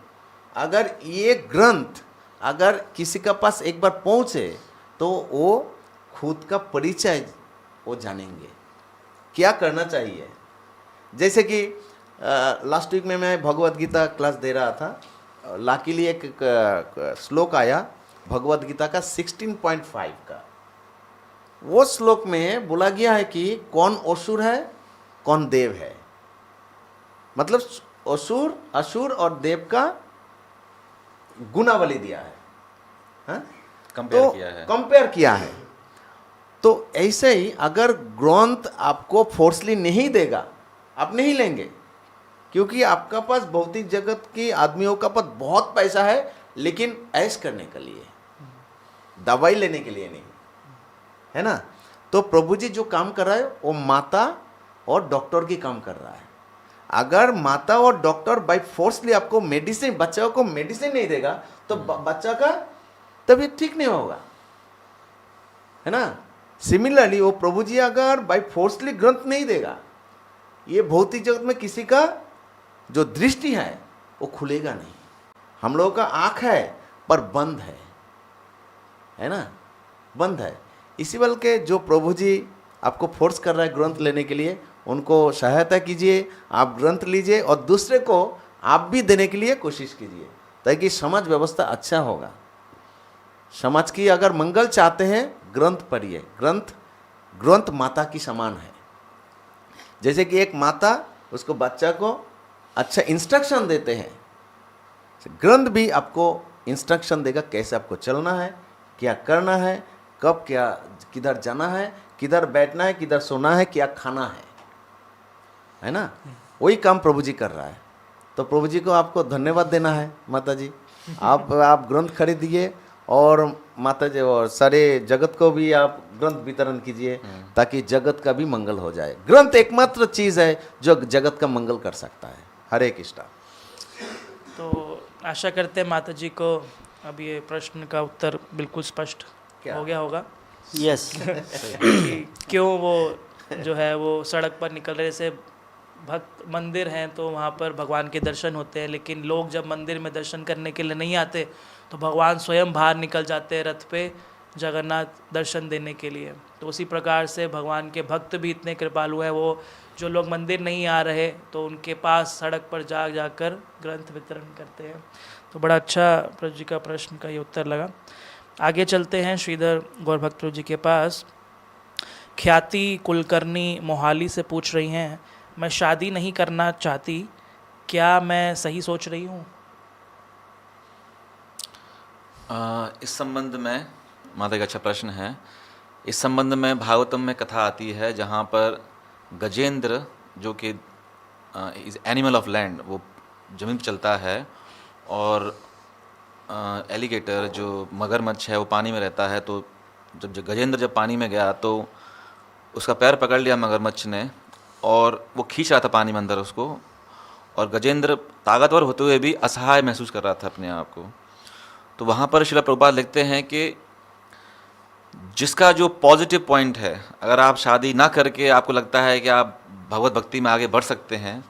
अगर ये ग्रंथ अगर किसी का पास एक बार पहुंचे तो वो खुद का परिचय वो जानेंगे, क्या करना चाहिए। जैसे कि लास्ट वीक में मैं भगवत गीता क्लास दे रहा था। लाकीली एक श्लोक आया भगवत गीता का 16.5 का। वो श्लोक में बोला गया है कि कौन असुर है कौन देव है। मतलब असुर और देव का गुणावली दिया है, हाँ? कंपेयर किया है। तो ऐसे ही अगर ग्रंथ आपको फोर्सली नहीं देगा, आप नहीं लेंगे, क्योंकि आपका पास भौतिक जगत की आदमियों का पास बहुत पैसा है, लेकिन ऐश करने के लिए, दवाई लेने के लिए नहीं, है ना? तो प्रभु जी जो काम कर रहा है वो माता और डॉक्टर की काम कर रहा है। अगर माता और डॉक्टर बाय फोर्सली आपको मेडिसिन, बच्चों को मेडिसिन नहीं देगा तो बच्चा का तबीयत ठीक नहीं होगा, है ना? सिमिलरली वो प्रभु जी अगर बाय फोर्सली ग्रंथ नहीं देगा, ये भौतिक जगत में किसी का जो दृष्टि है वो खुलेगा नहीं। हम लोगों का आँख है पर बंद है ना? बंद है। इसी बल के जो प्रभु जी आपको फोर्स कर रहा है ग्रंथ लेने के लिए, उनको सहायता कीजिए, आप ग्रंथ लीजिए और दूसरे को आप भी देने के लिए कोशिश कीजिए, ताकि समाज व्यवस्था अच्छा होगा। समाज की अगर मंगल चाहते हैं, ग्रंथ पढ़िए। ग्रंथ माता की समान है। जैसे कि एक माता उसको बच्चा को अच्छा इंस्ट्रक्शन देते हैं, ग्रंथ भी आपको इंस्ट्रक्शन देगा कैसे आपको चलना है, क्या करना है, कब क्या, किधर जाना है, किधर बैठना है, किधर सोना है, क्या खाना है ना? वही काम प्रभु जी कर रहा है। तो प्रभु जी को आपको धन्यवाद देना है। माता जी आप ग्रंथ खरीदिए और माता जी और सारे जगत को भी आप ग्रंथ वितरण कीजिए, ताकि जगत का भी मंगल हो जाए। ग्रंथ एकमात्र चीज़ है जो जगत का मंगल कर सकता है। हरे कृष्णा। तो आशा करते हैं माता जी को अब ये प्रश्न का उत्तर बिल्कुल स्पष्ट हो गया होगा। यस। कि क्यों वो जो है वो सड़क पर निकल रहे, से भक्त मंदिर हैं तो वहाँ पर भगवान के दर्शन होते हैं, लेकिन लोग जब मंदिर में दर्शन करने के लिए नहीं आते तो भगवान स्वयं बाहर निकल जाते हैं रथ पे जगन्नाथ दर्शन देने के लिए। तो उसी प्रकार से भगवान के भक्त भी इतने कृपालु हैं, वो जो लोग मंदिर नहीं आ रहे तो उनके पास सड़क पर जाकर ग्रंथ वितरण करते हैं। तो बड़ा अच्छा प्रभु जी का प्रश्न का ये उत्तर लगा। आगे चलते हैं श्रीधर गौरभक्त प्रभु जी के पास। ख्याति कुलकर्णी मोहाली से पूछ रही हैं, मैं शादी नहीं करना चाहती, क्या मैं सही सोच रही हूँ? इस संबंध में माता का अच्छा प्रश्न है। इस संबंध में भागवतम में कथा आती है जहाँ पर गजेंद्र जो कि इज एनिमल ऑफ लैंड, वो ज़मीन पर चलता है, और एलिगेटर जो मगरमच्छ है वो पानी में रहता है। तो जब गजेंद्र जब पानी में गया तो उसका पैर पकड़ लिया मगरमच्छ ने और वो खींच रहा था पानी में अंदर उसको, और गजेंद्र ताकतवर होते हुए भी असहाय महसूस कर रहा था अपने आप को। तो वहाँ पर श्रील प्रभुपाद लिखते हैं कि जिसका जो पॉजिटिव पॉइंट है, अगर आप शादी ना करके आपको लगता है कि आप भगवत भक्ति में आगे बढ़ सकते हैं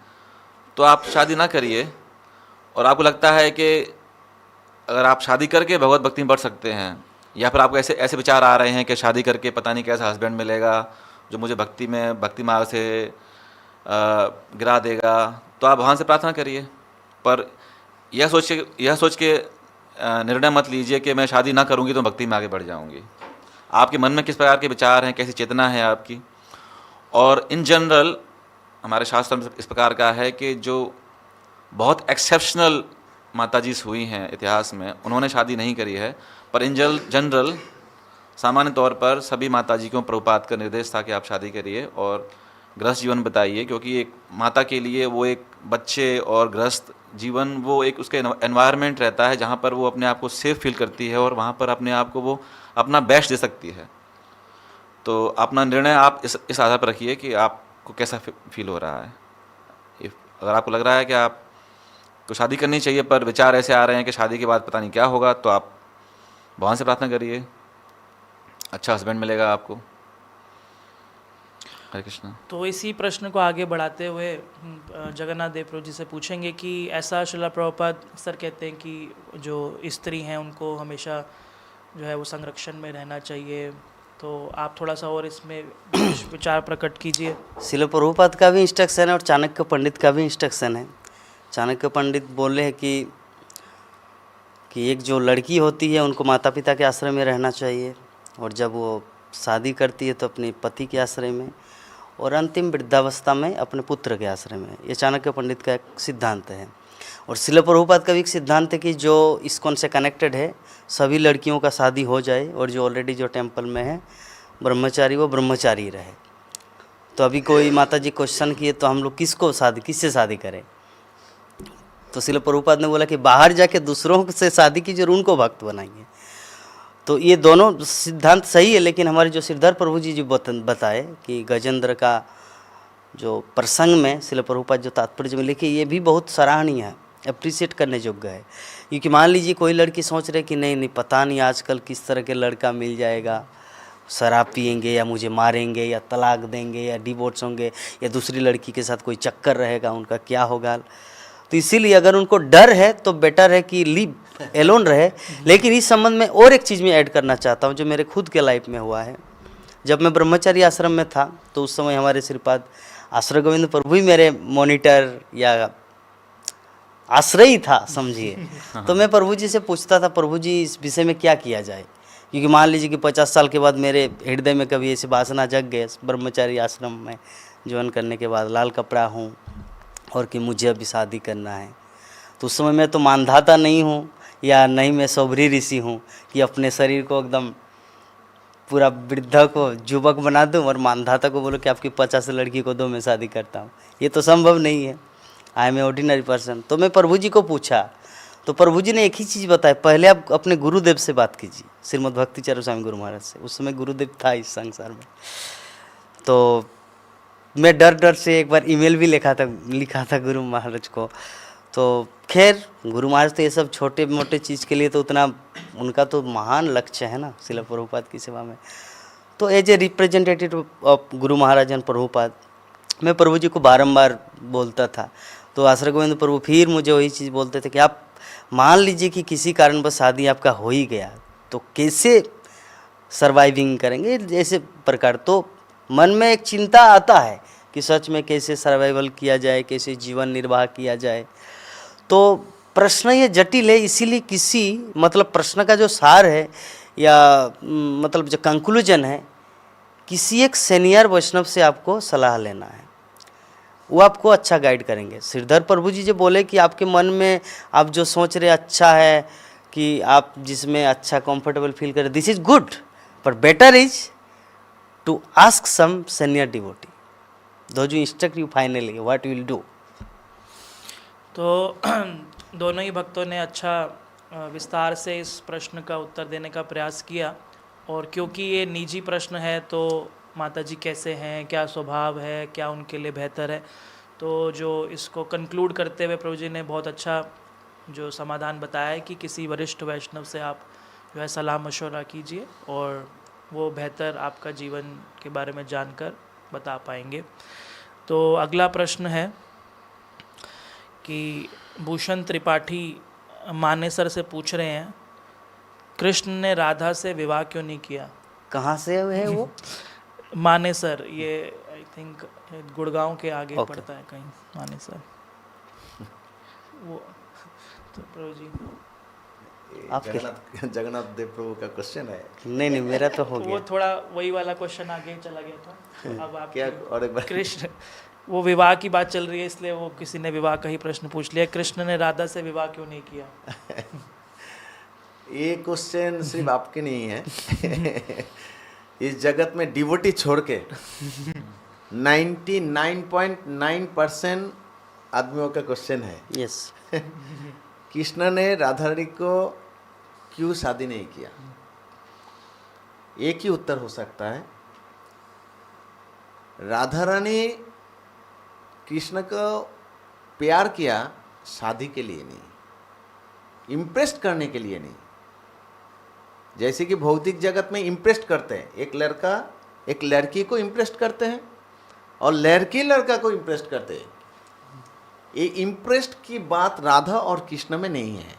तो आप शादी ना करिए, और आपको लगता है कि अगर आप शादी करके भगवत भक्ति में बढ़ सकते हैं, या फिर आपको ऐसे ऐसे विचार आ रहे हैं कि शादी करके पता नहीं कैसा हस्बैंड मिलेगा जो मुझे भक्ति मार्ग से गिरा देगा, तो आप भगवान से प्रार्थना करिए। पर यह सोच के निर्णय मत लीजिए कि मैं शादी ना करूंगी तो भक्ति में आगे बढ़ जाऊंगी। आपके मन में किस प्रकार के विचार हैं, कैसी चेतना है आपकी। और इन जनरल हमारे शास्त्र में इस प्रकार का है कि जो बहुत एक्सेप्शनल माताजी हुई हैं इतिहास में, उन्होंने शादी नहीं करी है, पर इन जनरल सामान्य तौर पर सभी माताजी को प्रभुपाद का निर्देश था कि आप शादी करिए और गृहस्थ जीवन बताइए, क्योंकि एक माता के लिए वो एक बच्चे और गृहस्थ जीवन वो एक उसके एनवायरनमेंट रहता है जहाँ पर वो अपने आप को सेफ फील करती है और वहाँ पर अपने आप को वो अपना बेस्ट दे सकती है। तो अपना निर्णय आप इस आधार पर रखिए कि आपको कैसा फील हो रहा है। अगर आपको लग रहा है कि आपको शादी करनी चाहिए पर विचार ऐसे आ रहे हैं कि शादी के बाद पता नहीं क्या होगा, तो आप भगवान से प्रार्थना करिए, अच्छा हस्बैंड मिलेगा आपको। हरे कृष्णा। तो इसी प्रश्न को आगे बढ़ाते हुए जगन्नाथ देव प्रभु जी से पूछेंगे कि ऐसा श्रील प्रभुपाद सर कहते हैं कि जो स्त्री हैं उनको हमेशा जो है वो संरक्षण में रहना चाहिए, तो आप थोड़ा सा और इसमें विचार प्रकट कीजिए। श्रील प्रभुपाद का भी इंस्ट्रक्शन है और चाणक्य पंडित का भी इंस्ट्रक्शन है। चाणक्य पंडित बोले हैं कि एक जो लड़की होती है उनको माता पिता के आश्रय में रहना चाहिए, और जब वो शादी करती है तो अपने पति के आश्रय में, और अंतिम वृद्धावस्था में अपने पुत्र के आश्रय में। ये चाणक्य पंडित का एक सिद्धांत है। और श्रील प्रभुपाद का भी एक सिद्धांत है कि जो इस्कॉन से कनेक्टेड है सभी लड़कियों का शादी हो जाए, और जो ऑलरेडी जो टेम्पल में है ब्रह्मचारी वो ब्रह्मचारी रहे। तो अभी कोई माता जी क्वेश्चन किए तो हम लोग किससे शादी करें, तो श्रील प्रभुपाद ने बोला कि बाहर जाके दूसरों से शादी कीजिए और उनको भक्त बनाइए। तो ये दोनों सिद्धांत सही है, लेकिन हमारे जो श्रीधर प्रभु जी जो बताए कि गजेंद्र का जो प्रसंग में श्रील प्रभुपाद जो तात्पर्य में लिखे, ये भी बहुत सराहनीय है, अप्रिशिएट करने योग्य है। क्योंकि मान लीजिए कोई लड़की सोच रहे कि नहीं पता नहीं आजकल किस तरह के लड़का मिल जाएगा, शराब पिएंगे या मुझे मारेंगे या तलाक देंगे या डिवोर्स होंगे या दूसरी लड़की के साथ कोई चक्कर रहेगा, उनका क्या होगा। तो इसीलिए अगर उनको डर है तो बेटर है कि लीव एलोन रहे। लेकिन इस संबंध में और एक चीज़ मैं ऐड करना चाहता हूँ जो मेरे खुद के लाइफ में हुआ है। जब मैं ब्रह्मचारी आश्रम में था तो उस समय हमारे श्रीपाद आश्रय गोविंद प्रभु ही मेरे मॉनिटर या आश्रय ही था समझिए। तो मैं प्रभु जी से पूछता था, प्रभु जी इस विषय में क्या किया जाए, क्योंकि मान लीजिए कि 50 साल के बाद मेरे हृदय में कभी ऐसी वासना जग गए ब्रह्मचारी आश्रम में ज्वाइन करने के बाद, लाल कपड़ा हूँ और कि मुझे अभी शादी करना है। तो उस समय मैं तो मानधाता नहीं हूँ या नहीं मैं सौभरी ऋषि हूँ कि अपने शरीर को एकदम पूरा वृद्धा को युवक बना दूँ और मानधाता को बोलो कि आपकी 50 लड़की को दो मैं शादी करता हूँ। ये तो संभव नहीं है। I am a ordinary person. तो मैं प्रभु जी को पूछा तो प्रभु जी ने एक ही चीज़ बताई, पहले आप अपने गुरुदेव से बात कीजिए, श्रीमद् भक्ति चरण स्वामी गुरु महाराज से। उस समय गुरुदेव था इस संसार में। तो मैं डर से एक बार ईमेल भी लिखा था गुरु महाराज को। तो खैर गुरु महाराज तो ये सब छोटे मोटे चीज़ के लिए तो उतना, उनका तो महान लक्ष्य है ना श्रील प्रभुपाद की सेवा में। तो as a representative of Guru Maharaj and Prabhupada मैं प्रभु जी को बारंबार बोलता था। तो आश्रय गोविंद प्रभु फिर मुझे वही चीज़ बोलते थे कि आप मान लीजिए कि किसी कारणवश शादी आपका हो ही गया तो कैसे सर्वाइविंग करेंगे, ऐसे प्रकार। तो मन में एक चिंता आता है कि सच में कैसे सर्वाइवल किया जाए, कैसे जीवन निर्वाह किया जाए। तो प्रश्न ये जटिल है, इसीलिए किसी मतलब प्रश्न का जो सार है या मतलब जो कंक्लूजन है, किसी एक सीनियर वैष्णव से आपको सलाह लेना है, वो आपको अच्छा गाइड करेंगे। श्रीधर प्रभु जी जो बोले कि आपके मन में आप जो सोच रहे अच्छा है कि आप जिसमें अच्छा कंफर्टेबल फील करें, दिस इज गुड, पर better is to ask some senior devotee those who instruct you finally what you will do। तो दोनों ही भक्तों ने अच्छा विस्तार से इस प्रश्न का उत्तर देने का प्रयास किया, और क्योंकि ये निजी प्रश्न है तो माता जी कैसे हैं, क्या स्वभाव है, क्या उनके लिए बेहतर है। तो जो इसको कंक्लूड करते हुए प्रभु जी ने बहुत अच्छा जो समाधान बताया है कि किसी वरिष्ठ वैष्णव से आप जो है सलाह मशवरा कीजिए और वो बेहतर आपका जीवन के बारे में जानकर बता पाएंगे। तो अगला प्रश्न है कि भूषण त्रिपाठी मानेसर से पूछ रहे हैं, कृष्ण ने राधा से विवाह क्यों नहीं किया? कहाँ से है वो? मानेसर, ये आई थिंक गुड़गांव के आगे Okay. पड़ता है कहीं, मानेसर वो। तो प्रभु जी आपके जगन्नाथ देव प्रभु का क्वेश्चन है। नहीं मेरा तो हो वो गया। थोड़ा वही वाला क्वेश्चन आगे चला गया था। अब आप क्या और एक बार कृष्ण, वो विवाह की बात चल रही है इसलिए वो किसी ने विवाह का ही प्रश्न पूछ लिया, कृष्ण ने राधा से विवाह क्यों नहीं किया? ये क्वेश्चन सिर्फ आपके नहीं है इस जगत में डिवोटी छोड़ के 99.9% आदमियों का क्वेश्चन है। यस। कृष्ण ने राधा रानी को क्यों शादी नहीं किया? एक ही उत्तर हो सकता है, राधा रानी कृष्ण को प्यार किया शादी के लिए नहीं, इम्प्रेस करने के लिए नहीं। जैसे कि भौतिक जगत में इम्प्रेस करते हैं, एक लड़का एक लड़की को इम्प्रेस करते हैं और लड़की लड़का को इम्प्रेस करते हैं। ये इम्प्रेस्ड की बात राधा और कृष्ण में नहीं है,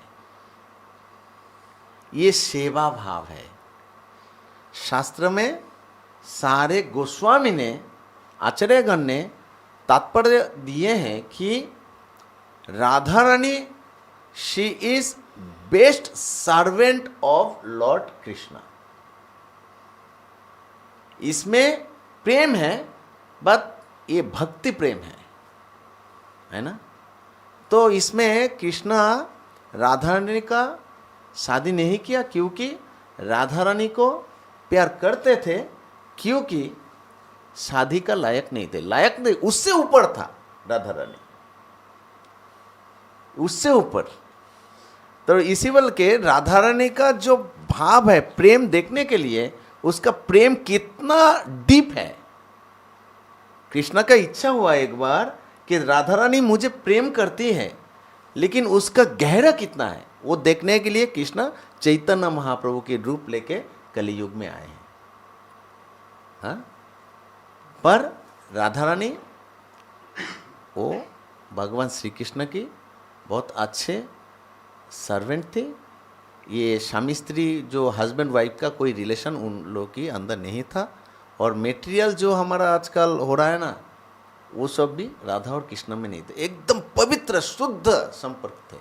ये सेवा भाव है। शास्त्र में सारे गोस्वामी ने, आचार्यगण ने तात्पर्य दिए हैं कि Radha Rani she is best servant of lord Krishna. इसमें प्रेम है, बट ये भक्ति प्रेम है ना। तो इसमें कृष्णा राधा रानी का शादी नहीं किया क्योंकि राधा रानी को प्यार करते थे, क्योंकि शादी का लायक नहीं थे। लायक नहीं, उससे ऊपर था राधा रानी, उससे ऊपर। तो इसी बल के राधा रानी का जो भाव है प्रेम देखने के लिए, उसका प्रेम कितना डीप है। कृष्ण का इच्छा हुआ एक बार कि राधा रानी मुझे प्रेम करती है, लेकिन उसका गहरा कितना है वो देखने के लिए कृष्ण चैतन्य महाप्रभु के रूप लेके कलियुग में आए हैं। हाँ? पर राधा रानी वो भगवान श्री कृष्ण की बहुत अच्छे सर्वेंट थे। ये स्वामी स्त्री जो हस्बैंड वाइफ का कोई रिलेशन उन लोग के अंदर नहीं था। और मेटेरियल जो हमारा आजकल हो रहा है ना, वो सब भी राधा और कृष्ण में नहीं थे। एकदम पवित्र शुद्ध संपर्क थे।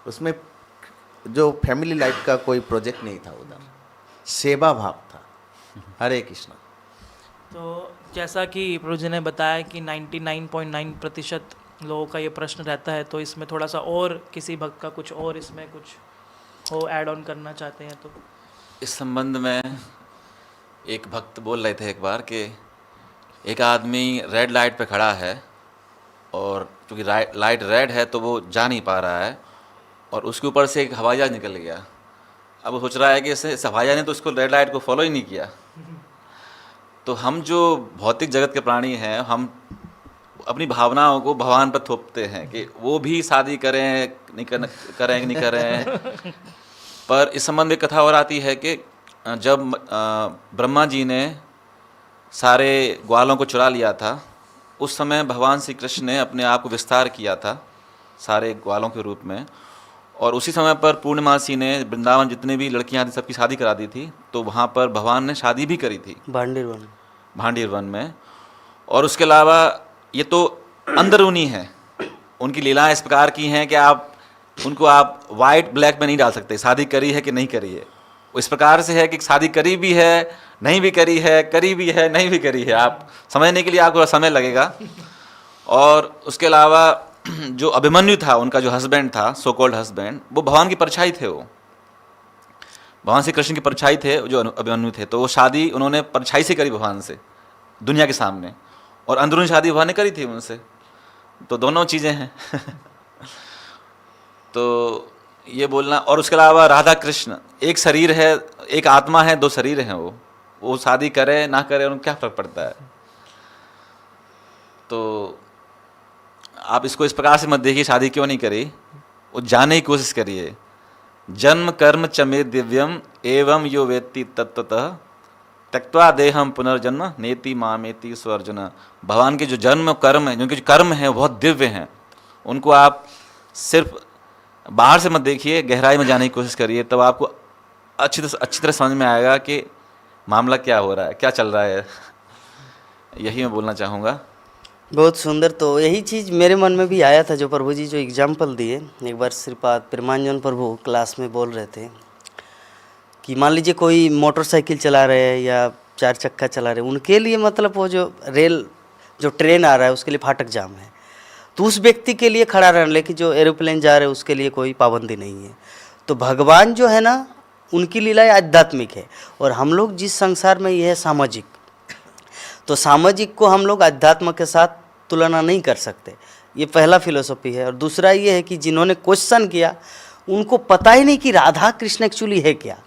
उसमें जो फैमिली लाइफ का कोई प्रोजेक्ट नहीं था, उधर सेवा भाव था। हरे कृष्ण। तो जैसा कि प्रभु जी ने बताया कि 99.9% लोगों का ये प्रश्न रहता है, तो इसमें थोड़ा सा और किसी भक्त का कुछ और इसमें कुछ हो ऐड ऑन करना चाहते हैं तो? इस संबंध में एक भक्त बोल रहे थे एक बार कि एक आदमी रेड लाइट पे खड़ा है और क्योंकि लाइट रेड है तो वो जा नहीं पा रहा है, और उसके ऊपर से एक हवाई जहाज निकल गया। अब वो सोच रहा है कि इस हवाई जहाज ने तो उसको रेड लाइट को फॉलो ही नहीं किया। तो हम जो भौतिक जगत के प्राणी हैं, हम अपनी भावनाओं को भगवान पर थोपते हैं कि वो भी शादी करें नहीं करें। पर इस संबंध में कथा और आती है कि जब ब्रह्मा जी ने सारे ग्वालों को चुरा लिया था, उस समय भगवान श्री कृष्ण ने अपने आप को विस्तार किया था सारे ग्वालों के रूप में। और उसी समय पर पूर्णमासी ने वृंदावन जितने भी लड़कियां थी सबकी शादी करा दी थी। तो वहाँ पर भगवान ने शादी भी करी थी भांडीर वन में। और उसके अलावा ये तो अंदरूनी है, उनकी लीलाएं इस प्रकार की हैं कि आप उनको वाइट ब्लैक में नहीं डाल सकते, शादी करी है कि नहीं करी है। वो इस प्रकार से है कि शादी करी भी है, नहीं भी करी है, करी भी है, नहीं भी करी है। आप समझने के लिए आपको समय लगेगा। और उसके अलावा जो अभिमन्यु था, उनका जो हस्बैंड था, सो कॉल्ड हस्बैंड, वो भगवान की परछाई थे। वो भगवान श्री कृष्ण की परछाई थे जो अभिमन्यु थे। तो वो शादी उन्होंने परछाई से करी भगवान से, दुनिया के सामने, और अंदरूनी शादी भगवान ने करी थी उनसे। तो दोनों चीज़ें हैं। तो ये बोलना। और उसके अलावा राधा कृष्ण एक शरीर है, एक आत्मा है, दो शरीर हैं वो। वो शादी करे ना करे उनको क्या फ़र्क पड़ता है। तो आप इसको इस प्रकार से मत देखिए शादी क्यों नहीं करी, वो जानने की कोशिश करिए। जन्म कर्म चमे दिव्यम एवं यो वेत्ति तत्वतः त्यक्त्वा देहम पुनर्जन्म नेति मामेति सो अर्जुन। भगवान के जो जन्म कर्म है, जिनके जो कर्म हैं वो बहुत दिव्य हैं, उनको आप सिर्फ बाहर से मत देखिए, गहराई में जाने की कोशिश करिए, तब आपको अच्छी तरह समझ में आएगा कि मामला क्या हो रहा है, क्या चल रहा है। यही मैं बोलना चाहूँगा। बहुत सुंदर। तो यही चीज़ मेरे मन में भी आया था जो प्रभु जी जो एग्जाम्पल दिए। एक बार श्रीपाद प्रेमांजन प्रभु क्लास में बोल रहे थे कि मान लीजिए कोई मोटरसाइकिल चला रहे हैं या 4 चक्का चला रहे हैं, उनके लिए मतलब वो जो रेल जो ट्रेन आ रहा है उसके लिए फाटक जाम है, तो उस व्यक्ति के लिए खड़ा रहना, लेकिन जो एरोप्लेन जा रहे हैं उसके लिए कोई पाबंदी नहीं है। तो भगवान जो है ना, उनकी लीलाएं आध्यात्मिक है और हम लोग जिस संसार में ये है सामाजिक, तो सामाजिक को हम लोग अध्यात्म के साथ तुलना नहीं कर सकते। ये पहला फिलोसफी है। और दूसरा ये है कि जिन्होंने क्वेश्चन किया उनको पता ही नहीं कि राधा कृष्ण एक्चुअली है क्या।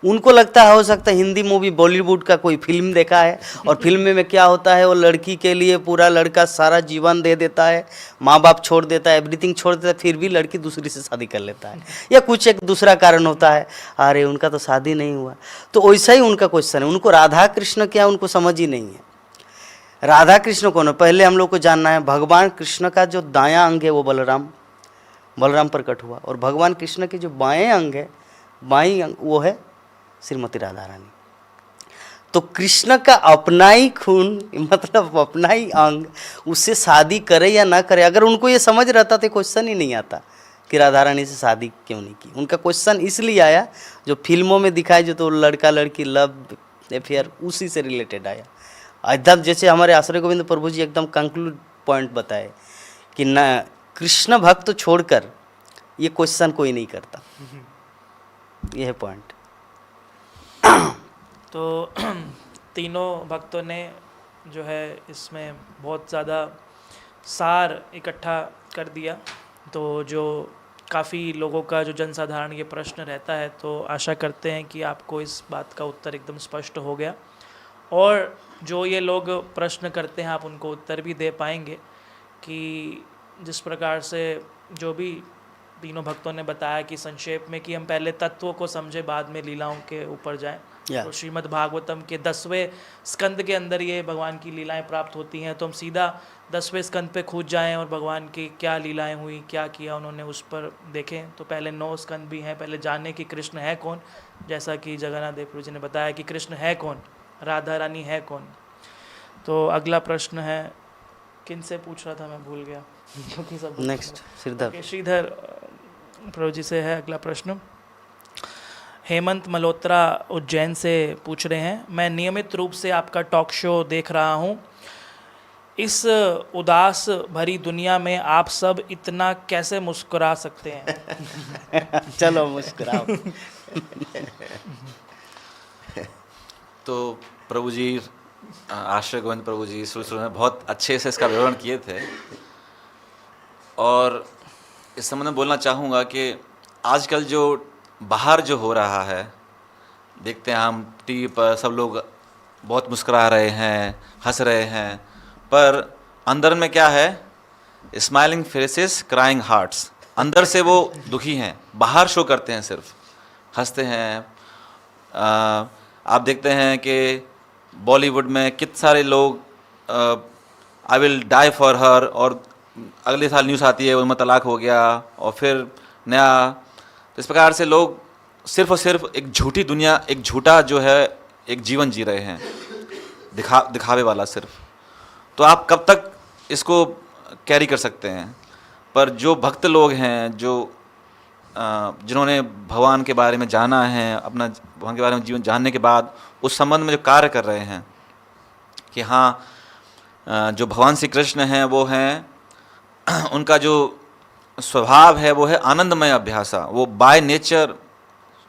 उनको लगता है हो सकता है हिंदी मूवी बॉलीवुड का कोई फिल्म देखा है और फिल्म में क्या होता है, वो लड़की के लिए पूरा लड़का सारा जीवन दे देता है, माँ बाप छोड़ देता है, एवरीथिंग छोड़ देता है, फिर भी लड़की दूसरी से शादी कर लेता है, या कुछ एक दूसरा कारण होता है, अरे उनका तो शादी नहीं हुआ। तो वैसा ही उनका क्वेश्चन है। उनको राधा कृष्ण क्या उनको समझ ही नहीं है। राधा कृष्ण कौन है पहले हम लोग को जानना है। भगवान कृष्ण का जो दायां अंग है वो बलराम प्रकट हुआ, और भगवान कृष्ण के जो बाएं अंग है, बाईं अंग वो है श्रीमती राधा रानी। तो कृष्ण का अपना ही खून, मतलब अपना ही अंग, उससे शादी करे या ना करे, अगर उनको ये समझ रहता तो क्वेश्चन ही नहीं आता कि राधा रानी से शादी क्यों नहीं की। उनका क्वेश्चन इसलिए आया जो फिल्मों में दिखाई, जो तो लड़का लड़की लव अफेयर उसी से रिलेटेड आया। एकदम जैसे हमारे आश्रय गोविंद प्रभु जी एकदम कंक्लूड पॉइंट बताए कि न कृष्ण भक्त छोड़कर ये क्वेश्चन कोई नहीं करता। यह है पॉइंट। तो तीनों भक्तों ने जो है इसमें बहुत ज़्यादा सार इकट्ठा कर दिया। तो जो काफ़ी लोगों का जो जनसाधारण ये प्रश्न रहता है, तो आशा करते हैं कि आपको इस बात का उत्तर एकदम स्पष्ट हो गया, और जो ये लोग प्रश्न करते हैं आप उनको उत्तर भी दे पाएंगे कि जिस प्रकार से जो भी तीनों भक्तों ने बताया कि संक्षेप में कि हम पहले तत्वों को समझे बाद में लीलाओं के ऊपर जाएं। तो श्रीमद् भागवतम के 10वें स्कंद के अंदर ये भगवान की लीलाएं प्राप्त होती हैं, तो हम सीधा 10वें स्कंद पे कूद जाएं और भगवान की क्या लीलाएं हुई, क्या किया उन्होंने, उस पर देखें। तो पहले 9 स्कंद भी हैं, पहले जाने कि कृष्ण है कौन, जैसा कि जगन्नाथ देव प्रभु जी ने बताया कि कृष्ण है कौन, राधा रानी है कौन। तो अगला प्रश्न है, किन से पूछ रहा था मैं भूल गया क्योंकि सब नेक्स्ट श्रीधर प्रभु जी से है अगला प्रश्न। हेमंत मल्होत्रा उज्जैन से पूछ रहे हैं, मैं नियमित रूप से आपका टॉक शो देख रहा हूँ। इस उदास भरी दुनिया में आप सब इतना कैसे मुस्कुरा सकते हैं? चलो मुस्कुराओ। तो प्रभु जी, आश्रय गोविंद प्रभु जी शुरू में बहुत अच्छे से इसका विवरण किए थे, और इस संबंध में बोलना चाहूँगा कि आजकल जो बाहर जो हो रहा है, देखते हैं हम टीवी पर सब लोग बहुत मुस्कुरा रहे हैं, हंस रहे हैं, पर अंदर में क्या है? Smiling faces crying hearts. अंदर से वो दुखी हैं, बाहर शो करते हैं सिर्फ हंसते हैं। आप देखते हैं कि बॉलीवुड में कितने सारे लोग I will die for her, और अगले साल न्यूज़ आती है उनमें तलाक हो गया, और फिर नया। तो इस प्रकार से लोग सिर्फ और सिर्फ एक झूठी दुनिया, एक झूठा जो है एक जीवन जी रहे हैं, दिखावे वाला सिर्फ। तो आप कब तक इसको कैरी कर सकते हैं? पर जो भक्त लोग हैं, जो जिन्होंने भगवान के बारे में जाना है, अपना भगवान के बारे में जीवन जानने के बाद उस संबंध में जो कार्य कर रहे हैं कि हाँ, जो भगवान श्री कृष्ण हैं वो हैं, उनका जो स्वभाव है वो है आनंदमय अभ्यासा। वो बाय नेचर,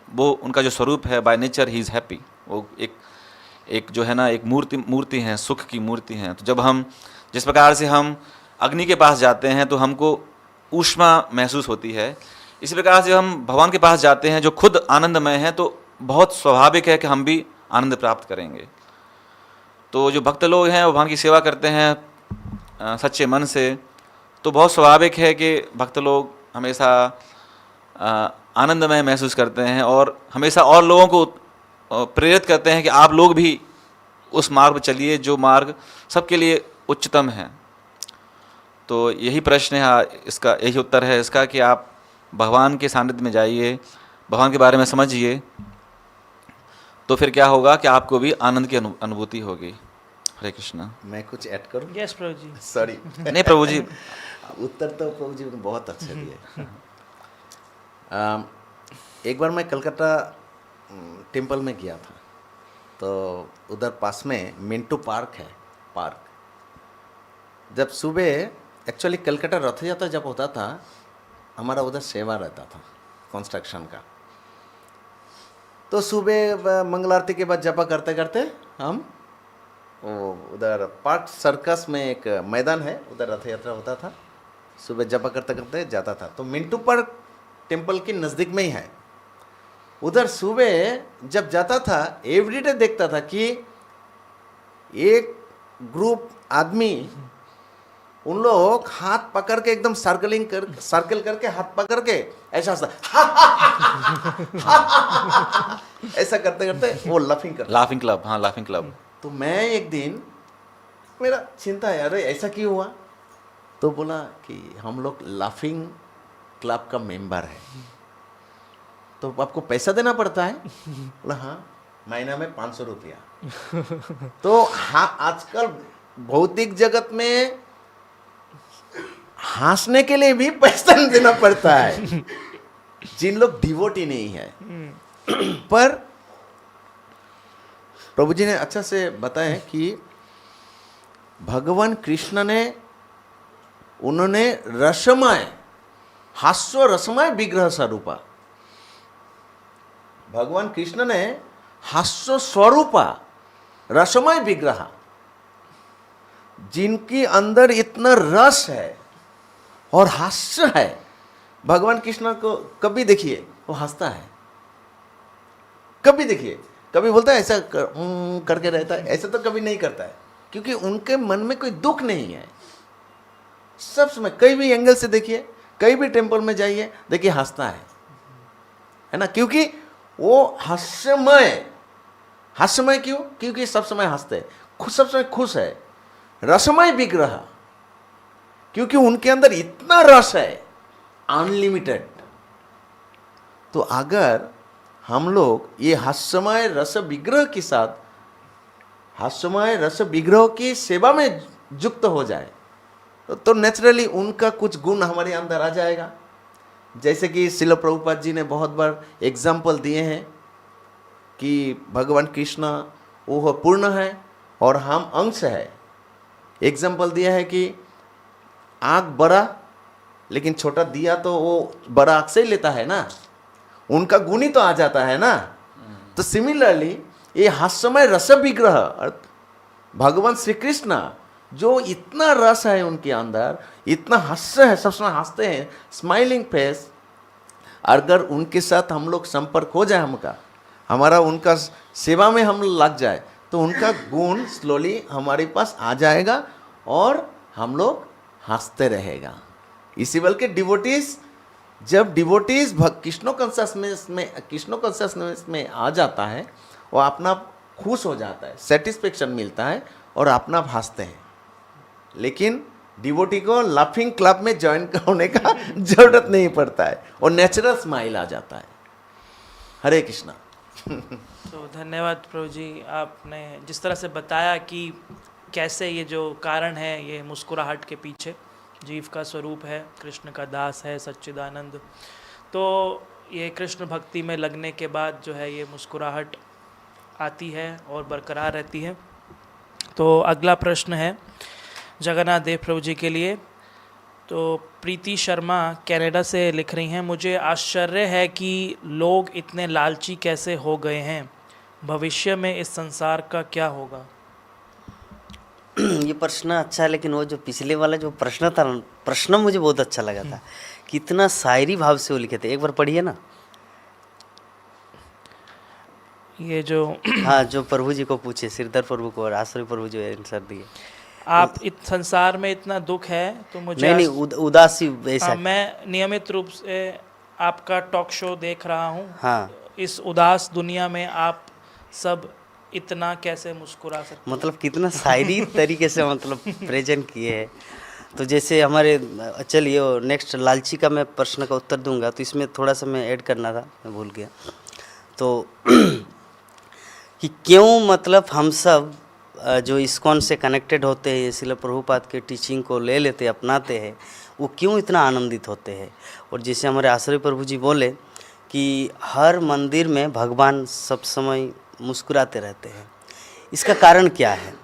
वो उनका जो स्वरूप है by nature he is happy. वो एक जो है ना, एक मूर्ति है, सुख की मूर्ति है। तो जब हम जिस प्रकार से हम अग्नि के पास जाते हैं तो हमको ऊष्मा महसूस होती है, इसी प्रकार से हम भगवान के पास जाते हैं जो खुद आनंदमय है, तो बहुत स्वाभाविक है कि हम भी आनंद प्राप्त करेंगे। तो जो भक्त लोग हैं वो भगवान की सेवा करते हैं सच्चे मन से, तो बहुत स्वाभाविक है कि भक्त लोग हमेशा आनंदमय महसूस करते हैं और हमेशा और लोगों को प्रेरित करते हैं कि आप लोग भी उस मार्ग पर चलिए जो मार्ग सबके लिए उच्चतम है। तो यही प्रश्न है इसका, यही उत्तर है इसका कि आप भगवान के सानिध्य में जाइए, भगवान के बारे में समझिए, तो फिर क्या होगा कि आपको भी आनंद की अनुभूति होगी। हरे कृष्णा। मैं कुछ ऐड करूं? यस प्रभु जी। सॉरी। नहीं प्रभु जी, उत्तर तो प्रभु जी ने बहुत अच्छे दिए। एक बार मैं कलकत्ता टेम्पल में गया था, तो उधर पास में मिंटू पार्क है, पार्क। जब सुबह एक्चुअली कलकत्ता रथ यात्रा जब होता था, हमारा उधर सेवा रहता था कंस्ट्रक्शन का। तो सुबह मंगल आरती के बाद जपा करते करते हम उधर पार्क सर्कस में एक मैदान है, उधर रथ यात्रा होता था। सुबह जपा करते करते जाता था। तो मिंटू पार्क टेम्पल के नज़दीक में ही है। उधर सुबह जब जाता था, एवरीडे देखता था कि एक ग्रुप आदमी, उन लोग हाथ पकड़ के एकदम सर्कल करके हाथ पकड़ के ऐसा ऐसा करते करते वो लाफिंग करते। लाफिंग क्लब, हाँ लाफिंग क्लब। तो मैं एक दिन, मेरा चिंता है, अरे ऐसा क्यों हुआ? तो बोला कि हम लोग लाफिंग क्लब का मेंबर है, तो आपको पैसा देना पड़ता है? बोला हाँ, महीना में 500 रुपया। तो हाँ, आजकल भौतिक जगत में हंसने के लिए भी पैसा देना पड़ता है, जिन लोग डिवोटी नहीं है। पर प्रभु जी ने अच्छा से बताया कि भगवान कृष्ण ने, उन्होंने रसमय, हास्य रसमय विग्रह स्वरूपा, भगवान कृष्ण ने हास्य स्वरूपा रसमय विग्रह, जिनकी अंदर इतना रस है और हास्य है। भगवान कृष्ण को कभी देखिए वो हंसता है, कभी देखिए, कभी बोलता है ऐसा करके रहता है, ऐसा तो कभी नहीं करता है, क्योंकि उनके मन में कोई दुख नहीं है। सब समय कई भी एंगल से देखिए, कई भी टेम्पल में जाइए, देखिए हंसता है ना, क्योंकि वो हास्यमय। हास्यमय क्यों? क्योंकि सब समय हंसते हैं, सब समय खुश है। रसमय विग्रह, क्योंकि उनके अंदर इतना रस है, अनलिमिटेड। तो अगर हम लोग ये हास्यमय रस विग्रह के साथ, हास्यमय रस विग्रह की सेवा में युक्त हो जाए, तो नेचुरली उनका कुछ गुण हमारे अंदर आ जाएगा। जैसे कि श्रील प्रभुपाद जी ने बहुत बार एग्जाम्पल दिए हैं कि भगवान कृष्ण वो पूर्ण है और हम अंश है। एग्जाम्पल दिया है कि आग बड़ा, लेकिन छोटा दिया तो वो बड़ा आग से ही लेता है ना, उनका गुण ही तो आ जाता है ना। तो सिमिलरली ये हास्यमय रस विग्रह भगवान श्री कृष्ण, जो इतना रस है उनके अंदर, इतना हास्य है, सब समय हंसते हैं, स्माइलिंग फेस। अगर उनके साथ हम लोग संपर्क हो जाए, हमारा उनका सेवा में हम लग जाए, तो उनका गुण स्लोली हमारे पास आ जाएगा और हम लोग हंसते रहेगा। इसी बल्कि डिवोटीज, जब डिवोटीज कृष्णो कॉन्शियसनेस में आ जाता है, वो अपना खुश हो जाता है, सेटिस्फेक्शन मिलता है और अपना हंसते हैं। लेकिन डिवोटी को लाफिंग क्लब में ज्वाइन होने का जरूरत नहीं पड़ता है, और नेचुरल स्माइल आ जाता है। हरे कृष्णा। तो धन्यवाद प्रभु जी, आपने जिस तरह से बताया कि कैसे ये जो कारण है, ये मुस्कुराहट के पीछे जीव का स्वरूप है, कृष्ण का दास है सच्चिदानंद। तो ये कृष्ण भक्ति में लगने के बाद जो है ये मुस्कुराहट आती है और बरकरार रहती है। तो अगला प्रश्न है जगन्नाथ देव प्रभु जी के लिए। तो प्रीति शर्मा कनाडा से लिख रही हैं, मुझे आश्चर्य है कि लोग इतने लालची कैसे हो गए हैं, भविष्य में इस संसार का क्या होगा? ये प्रश्न अच्छा है, लेकिन वो जो पिछले वाला जो प्रश्न था, प्रश्न मुझे बहुत अच्छा लगा था, कितना शायरी भाव से वो लिखे थे। एक बार पढ़िए ना। ये जो हाँ, जो प्रभु जी को पूछे, श्रीधर प्रभु को और आश्रय प्रभु जो आंसर दिए। आप संसार में इतना दुख है तो मुझे नहीं नहीं, उदासी ऐसा। मैं नियमित रूप से आपका टॉक शो देख रहा हूँ। हाँ, इस उदास दुनिया में आप सब इतना कैसे मुस्कुरा सकते मतलब कितना शायरी तरीके से मतलब प्रेजेंट किए हैं। तो जैसे हमारे, चलिए नेक्स्ट लालची का मैं प्रश्न का उत्तर दूंगा, तो इसमें थोड़ा सा मैं ऐड करना था, मैं भूल गया। तो कि क्यों मतलब हम सब जो इस्कॉन से कनेक्टेड होते हैं, इसलिए प्रभुपाद के टीचिंग को ले लेते अपनाते हैं, वो क्यों इतना आनंदित होते हैं। और जैसे हमारे आश्रय प्रभु जी बोले कि हर मंदिर में भगवान सब समय मुस्कुराते रहते हैं, इसका कारण क्या है?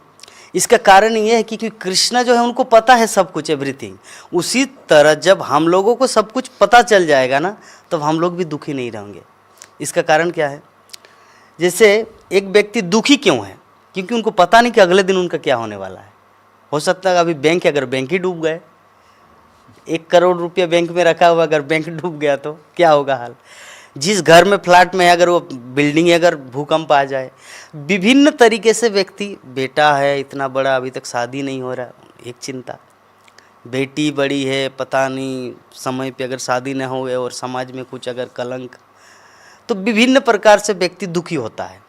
इसका कारण ये है कि कृष्ण जो है उनको पता है सब कुछ, एवरीथिंग। उसी तरह जब हम लोगों को सब कुछ पता चल जाएगा ना, तब हम लोग भी दुखी नहीं रहेंगे। इसका कारण क्या है? जैसे एक व्यक्ति दुखी क्यों है? क्योंकि उनको पता नहीं कि अगले दिन उनका क्या होने वाला है। हो सकता है अभी बैंक, अगर बैंक ही डूब गए, 1 करोड़ रुपया बैंक में रखा हुआ, अगर बैंक डूब गया तो क्या होगा हाल। जिस घर में, फ्लैट में, अगर वो बिल्डिंग, अगर भूकंप आ जाए, विभिन्न तरीके से व्यक्ति, बेटा है इतना बड़ा अभी तक शादी नहीं हो रहा, एक चिंता, बेटी बड़ी है, पता नहीं समय पे अगर शादी न हो और समाज में कुछ अगर कलंक, तो विभिन्न प्रकार से व्यक्ति दुखी होता है।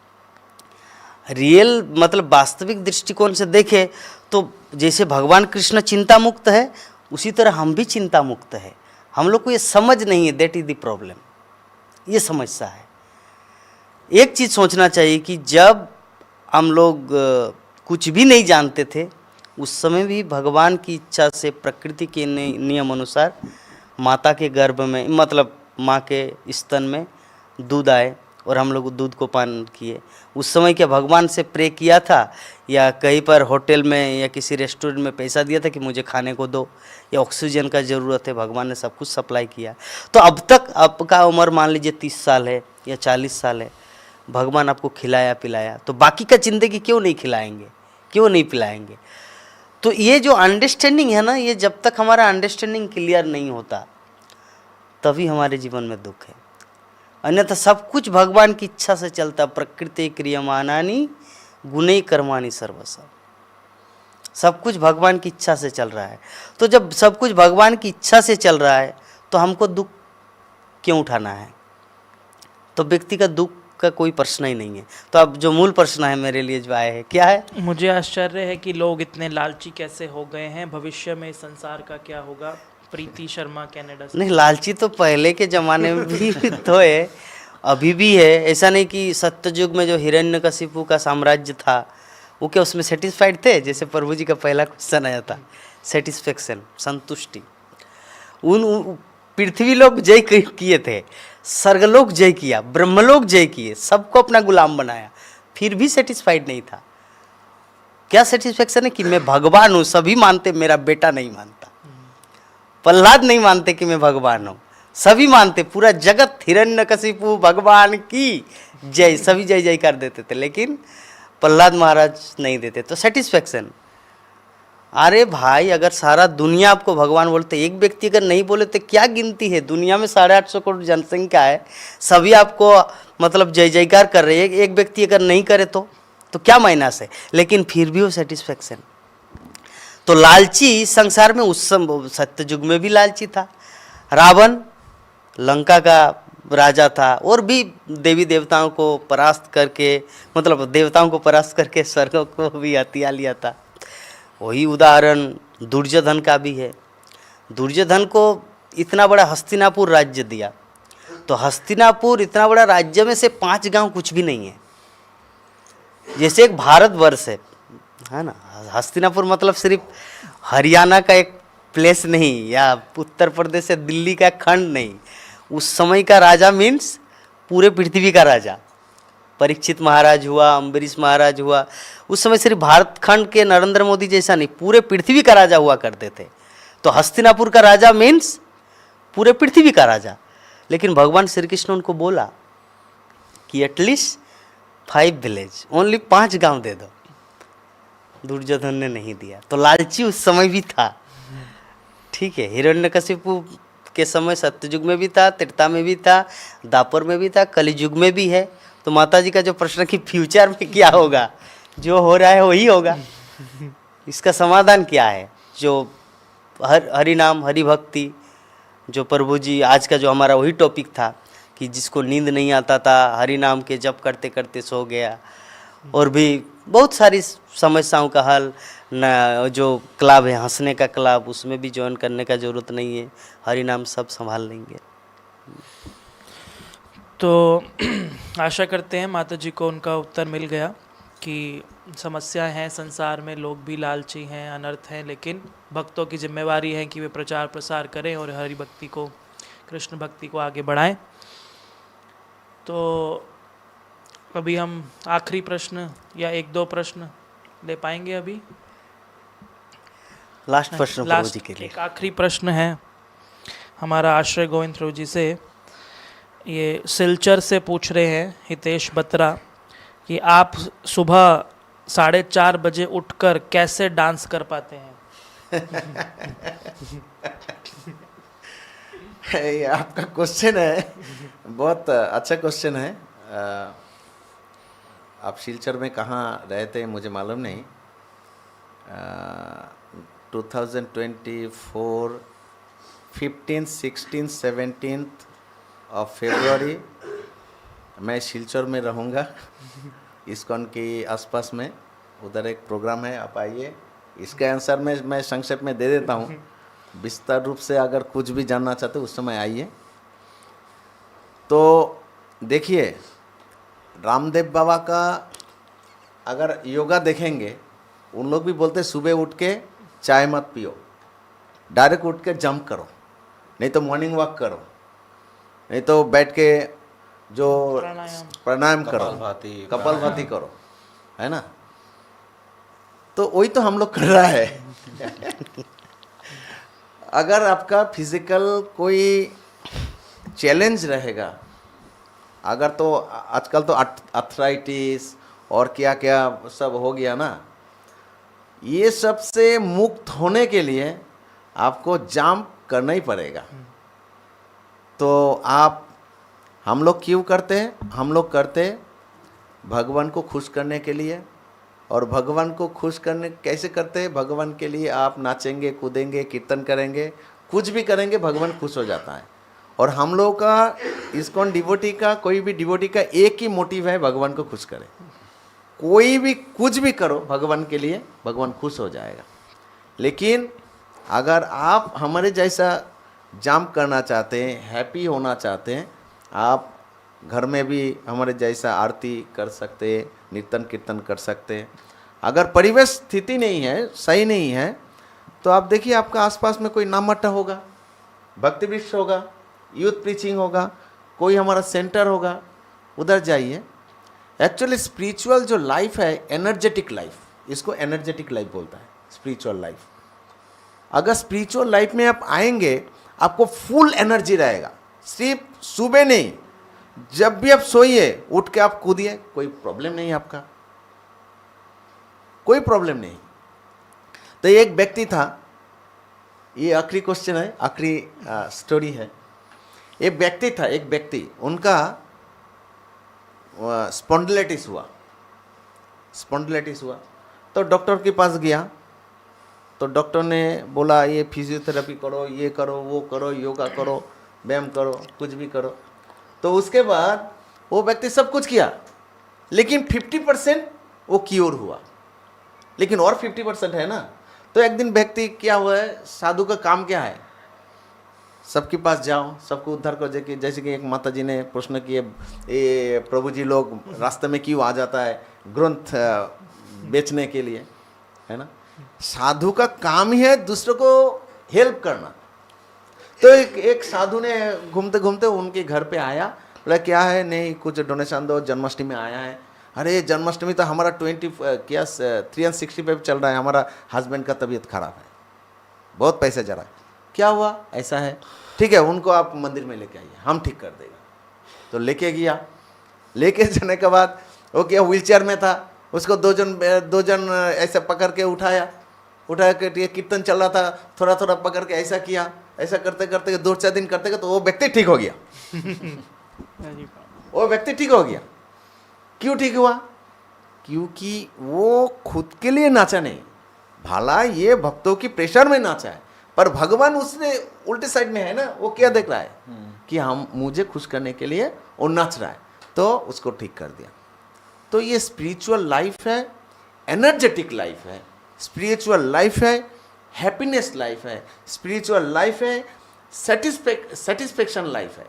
रियल मतलब वास्तविक दृष्टिकोण से देखें तो जैसे भगवान कृष्ण चिंता मुक्त है, उसी तरह हम भी चिंता मुक्त है। हम लोग को ये समझ नहीं है, दैट इज द प्रॉब्लम, ये समस्या है। एक चीज़ सोचना चाहिए कि जब हम लोग कुछ भी नहीं जानते थे, उस समय भी भगवान की इच्छा से, प्रकृति के नियम अनुसार माता के गर्भ में, मतलब माँ के स्तन में दूध आए और हम लोग दूध को पान किए। उस समय क्या भगवान से प्रे किया था, या कहीं पर होटल में या किसी रेस्टोरेंट में पैसा दिया था कि मुझे खाने को दो, या ऑक्सीजन का ज़रूरत है, भगवान ने सब कुछ सप्लाई किया। तो अब तक आपका उम्र मान लीजिए 30 साल है या 40 साल है, भगवान आपको खिलाया पिलाया, तो बाकी का ज़िंदगी क्यों नहीं खिलाएंगे, क्यों नहीं पिलाएंगे? तो ये जो अंडरस्टैंडिंग है ना, ये जब तक हमारा अंडरस्टैंडिंग क्लियर नहीं होता, तभी हमारे जीवन में दुख है। अन्यथा सब कुछ भगवान की इच्छा से चलता। प्रकृति क्रियमाणानि गुणै कर्माणि सर्वशः, सब कुछ भगवान की इच्छा से चल रहा है। तो जब सब कुछ भगवान की इच्छा से चल रहा है, तो हमको दुख क्यों उठाना है? तो व्यक्ति का दुख का कोई प्रश्न ही नहीं है। तो अब जो मूल प्रश्न है मेरे लिए जो आए है, क्या है? मुझे आश्चर्य है कि लोग इतने लालची कैसे हो गए हैं, भविष्य में इस संसार का क्या होगा। प्रीति शर्मा कनाडा से। नहीं, लालची तो पहले के ज़माने में भी तो है, अभी भी है। ऐसा नहीं कि सत्ययुग में जो हिरण्यकशिपु का साम्राज्य था, वो क्या उसमें सेटिस्फाइड थे? जैसे प्रभु जी का पहला क्वेश्चन आया था, सेटिस्फेक्शन, संतुष्टि। उन पृथ्वी लोग जय किए थे, स्वर्गलोक जय किया, ब्रह्मलोक जय किए, सबको अपना गुलाम बनाया, फिर भी सेटिस्फाइड नहीं था। क्या सेटिस्फेक्शन है? कि मैं भगवान हूँ, सभी मानते, मेरा बेटा नहीं मानता। प्रहलाद नहीं मानते कि मैं भगवान हूँ, सभी मानते, पूरा जगत हिरण्यकशिपु भगवान की जय, सभी जय जय कर देते थे, लेकिन प्रहलाद महाराज नहीं देते। तो सेटिस्फेक्शन, अरे भाई अगर सारा दुनिया आपको भगवान बोलते, एक व्यक्ति अगर नहीं बोले तो क्या गिनती है? दुनिया में 850 करोड़ जनसंख्या है, सभी आपको मतलब जय जयकार कर रहे हैं, एक व्यक्ति अगर नहीं करे तो क्या माइनस है? लेकिन फिर भी वो सेटिस्फेक्शन। तो लालची संसार में उस सत्ययुग में भी लालची था। रावण लंका का राजा था, और भी देवी देवताओं को परास्त करके, मतलब देवताओं को परास्त करके स्वर्ग को भी हथिया लिया था। वही उदाहरण दुर्योधन का भी है। दुर्योधन को इतना बड़ा हस्तिनापुर राज्य दिया, तो हस्तिनापुर इतना बड़ा राज्य में से 5 गांव कुछ भी नहीं है। जैसे एक भारतवर्ष है ना, हस्तिनापुर मतलब सिर्फ हरियाणा का एक प्लेस नहीं, या उत्तर प्रदेश से दिल्ली का खंड नहीं। उस समय का राजा मीन्स पूरे पृथ्वी का राजा। परीक्षित महाराज हुआ, अम्बरीश महाराज हुआ, उस समय सिर्फ भारत खंड के नरेंद्र मोदी जैसा नहीं, पूरे पृथ्वी का राजा हुआ करते थे। तो हस्तिनापुर का राजा मीन्स पूरे पृथ्वी का राजा। लेकिन भगवान श्री कृष्ण उनको बोला कि एटलीस्ट 5 विलेज, ओनली 5 गांव दे दो। दुर्योधन ने नहीं दिया। तो लालची उस समय भी था, ठीक है। हिरण्यकशिपु के समय सत्ययुग में भी था, त्रेता में भी था, द्वापर में भी था, कलियुग में भी है। तो माता जी का जो प्रश्न कि फ्यूचर में क्या होगा, जो हो रहा है वही होगा, इसका समाधान क्या है? जो हरि नाम हरि भक्ति, जो प्रभु जी आज का जो हमारा वही टॉपिक था कि जिसको नींद नहीं आता था हरि नाम के जप करते करते सो गया, और भी बहुत सारी समस्याओं का हल न, जो क्लब है हंसने का क्लब, उसमें भी ज्वाइन करने का ज़रूरत नहीं है, हरि नाम सब संभाल लेंगे। तो आशा करते हैं माता जी को उनका उत्तर मिल गया कि समस्याएं हैं संसार में, लोग भी लालची हैं, अनर्थ हैं, लेकिन भक्तों की जिम्मेवारी है कि वे प्रचार प्रसार करें और हरि भक्ति को, कृष्ण भक्ति को आगे बढ़ाएं। तो अभी हम आखिरी प्रश्न या एक दो प्रश्न ले पाएंगे अभी। लास्ट प्रश्न प्रभु जी के लिए। एक आखिरी प्रश्न है हमारा आश्रय गोविंद प्रभु जी से। ये सिलचर से पूछ रहे हैं हितेश बत्रा कि आप सुबह 4:30 बजे उठकर कैसे डांस कर पाते हैं? ये आपका क्वेश्चन है, बहुत अच्छा क्वेश्चन है। आप सिलचर में कहाँ रहते हैं मुझे मालूम नहीं। 2024 15, 16, 17 ऑफ फरवरी मैं सिलचर में रहूँगा, इस्कॉन के आसपास में, उधर एक प्रोग्राम है, आप आइए। इसका आंसर मैं संक्षेप में दे देता हूँ, विस्तार रूप से अगर कुछ भी जानना चाहते उस समय आइए। तो देखिए, रामदेव बाबा का अगर योगा देखेंगे, उन लोग भी बोलते सुबह उठ के चाय मत पियो, डायरेक्ट उठ के जंप करो, नहीं तो मॉर्निंग वॉक करो, नहीं तो बैठ के जो प्राणायाम करो, कपालभाति करो, है ना। तो वही तो हम लोग कर रहा है। अगर आपका फिजिकल कोई चैलेंज रहेगा, अगर तो आजकल तो अर्थराइटिस और क्या क्या सब हो गया ना, ये सब से मुक्त होने के लिए आपको जंप करना ही पड़ेगा। तो आप, हम लोग क्यों करते हैं? हम लोग करते भगवान को खुश करने के लिए। और भगवान को खुश करने कैसे करते हैं? भगवान के लिए आप नाचेंगे, कूदेंगे, कीर्तन करेंगे, कुछ भी करेंगे, भगवान खुश हो जाता है। और हम लोग का इस्कॉन डिवोटी का, कोई भी डिवोटी का एक ही मोटिव है, भगवान को खुश करें। कोई भी कुछ भी करो भगवान के लिए, भगवान खुश हो जाएगा। लेकिन अगर आप हमारे जैसा जंप करना चाहते हैं, हैप्पी होना चाहते हैं, आप घर में भी हमारे जैसा आरती कर सकते हैं, कीर्तन कीर्तन कर सकते हैं। अगर परिवेश स्थिति नहीं है, सही नहीं है, तो आप देखिए आपका आसपास में कोई नामट्टा होगा, भक्ति वृक्ष होगा, यूथ प्रीचिंग होगा, कोई हमारा सेंटर होगा, उधर जाइए। एक्चुअली स्पिरिचुअल जो लाइफ है, एनर्जेटिक लाइफ, इसको एनर्जेटिक लाइफ बोलता है स्पिरिचुअल लाइफ। अगर स्पिरिचुअल लाइफ में आप आएंगे, आपको फुल एनर्जी रहेगा। सिर्फ सुबह नहीं, जब भी आप सोइए उठ के आप कूदिए, कोई प्रॉब्लम नहीं, आपका कोई प्रॉब्लम नहीं। तो एक व्यक्ति था, ये आखिरी क्वेश्चन है, आखिरी स्टोरी है। एक व्यक्ति था, एक व्यक्ति, उनका स्पॉन्डिलाइटिस हुआ। तो डॉक्टर के पास गया, तो डॉक्टर ने बोला ये फिजियोथेरेपी करो, ये करो, वो करो, योगा करो, व्यायाम करो, कुछ भी करो। तो उसके बाद वो व्यक्ति सब कुछ किया, लेकिन 50% वो क्योर हुआ, लेकिन और 50% है ना। तो एक दिन व्यक्ति क्या हुआ है, साधु का काम क्या है, सबके पास जाओ, सबको उद्धार करो। जैसे कि एक माता जी ने प्रश्न किए, ये प्रभु जी लोग रास्ते में क्यों आ जाता है ग्रंथ बेचने के लिए, है ना। साधु का काम ही है दूसरों को हेल्प करना। तो एक साधु ने घूमते घूमते उनके घर पे आया, बोला क्या है, नहीं कुछ डोनेशन दो, जन्माष्टमी में आया है। अरे जन्माष्टमी तो हमारा 365 चल रहा है, हमारा हस्बैंड का तबीयत खराब है, बहुत पैसा जा रहा है। क्या हुआ? ऐसा है, ठीक है, उनको आप मंदिर में लेके आइए, हम ठीक कर देगा। तो लेके गया, लेके जाने के बाद वो क्या व्हील चेयर में था, उसको दो जन ऐसे पकड़ के उठा के कीर्तन चल रहा था, थोड़ा थोड़ा पकड़ के ऐसा किया, ऐसा करते करते 2-4 दिन करते तो वो व्यक्ति ठीक हो गया। वो व्यक्ति ठीक हो गया। क्यों ठीक हुआ? क्योंकि वो खुद के लिए नाचा नहीं, भला ये भक्तों की प्रेशर में नाचा है, पर भगवान उसने उल्टे साइड में है ना, वो क्या देख रहा है कि हम मुझे खुश करने के लिए वो नाच रहा है, तो उसको ठीक कर दिया। तो ये स्पिरिचुअल लाइफ है, एनर्जेटिक लाइफ है, स्पिरिचुअल लाइफ है, हैप्पीनेस लाइफ है, स्पिरिचुअल लाइफ है, सेटिस्फेक्शन लाइफ है।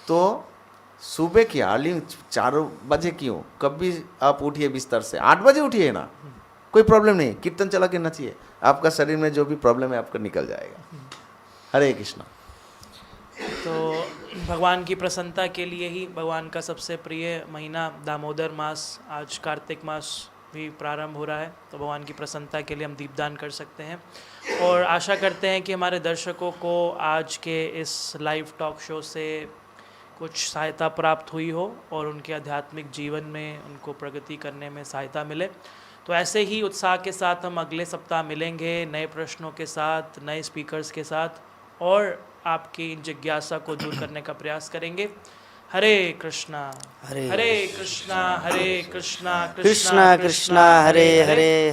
तो सुबह की अर्ली 4 बजे क्यों, कभी आप उठिए बिस्तर से, 8 बजे उठिए ना, कोई प्रॉब्लम नहीं, कीर्तन चला के नाचिए, आपका शरीर में जो भी प्रॉब्लम है आपका निकल जाएगा। हरे कृष्णा। तो भगवान की प्रसन्नता के लिए ही भगवान का सबसे प्रिय महीना दामोदर मास, आज कार्तिक मास भी प्रारंभ हो रहा है, तो भगवान की प्रसन्नता के लिए हम दीपदान कर सकते हैं। और आशा करते हैं कि हमारे दर्शकों को आज के इस लाइव टॉक शो से कुछ सहायता प्राप्त हुई हो और उनके आध्यात्मिक जीवन में उनको प्रगति करने में सहायता मिले। तो ऐसे ही उत्साह के साथ हम अगले सप्ताह मिलेंगे नए प्रश्नों के साथ, नए स्पीकर्स के साथ, और आपकी जिज्ञासा को दूर करने का प्रयास करेंगे। हरे कृष्णा हरे हरे कृष्णा हरे कृष्णा कृष्णा कृष्णा हरे हरे।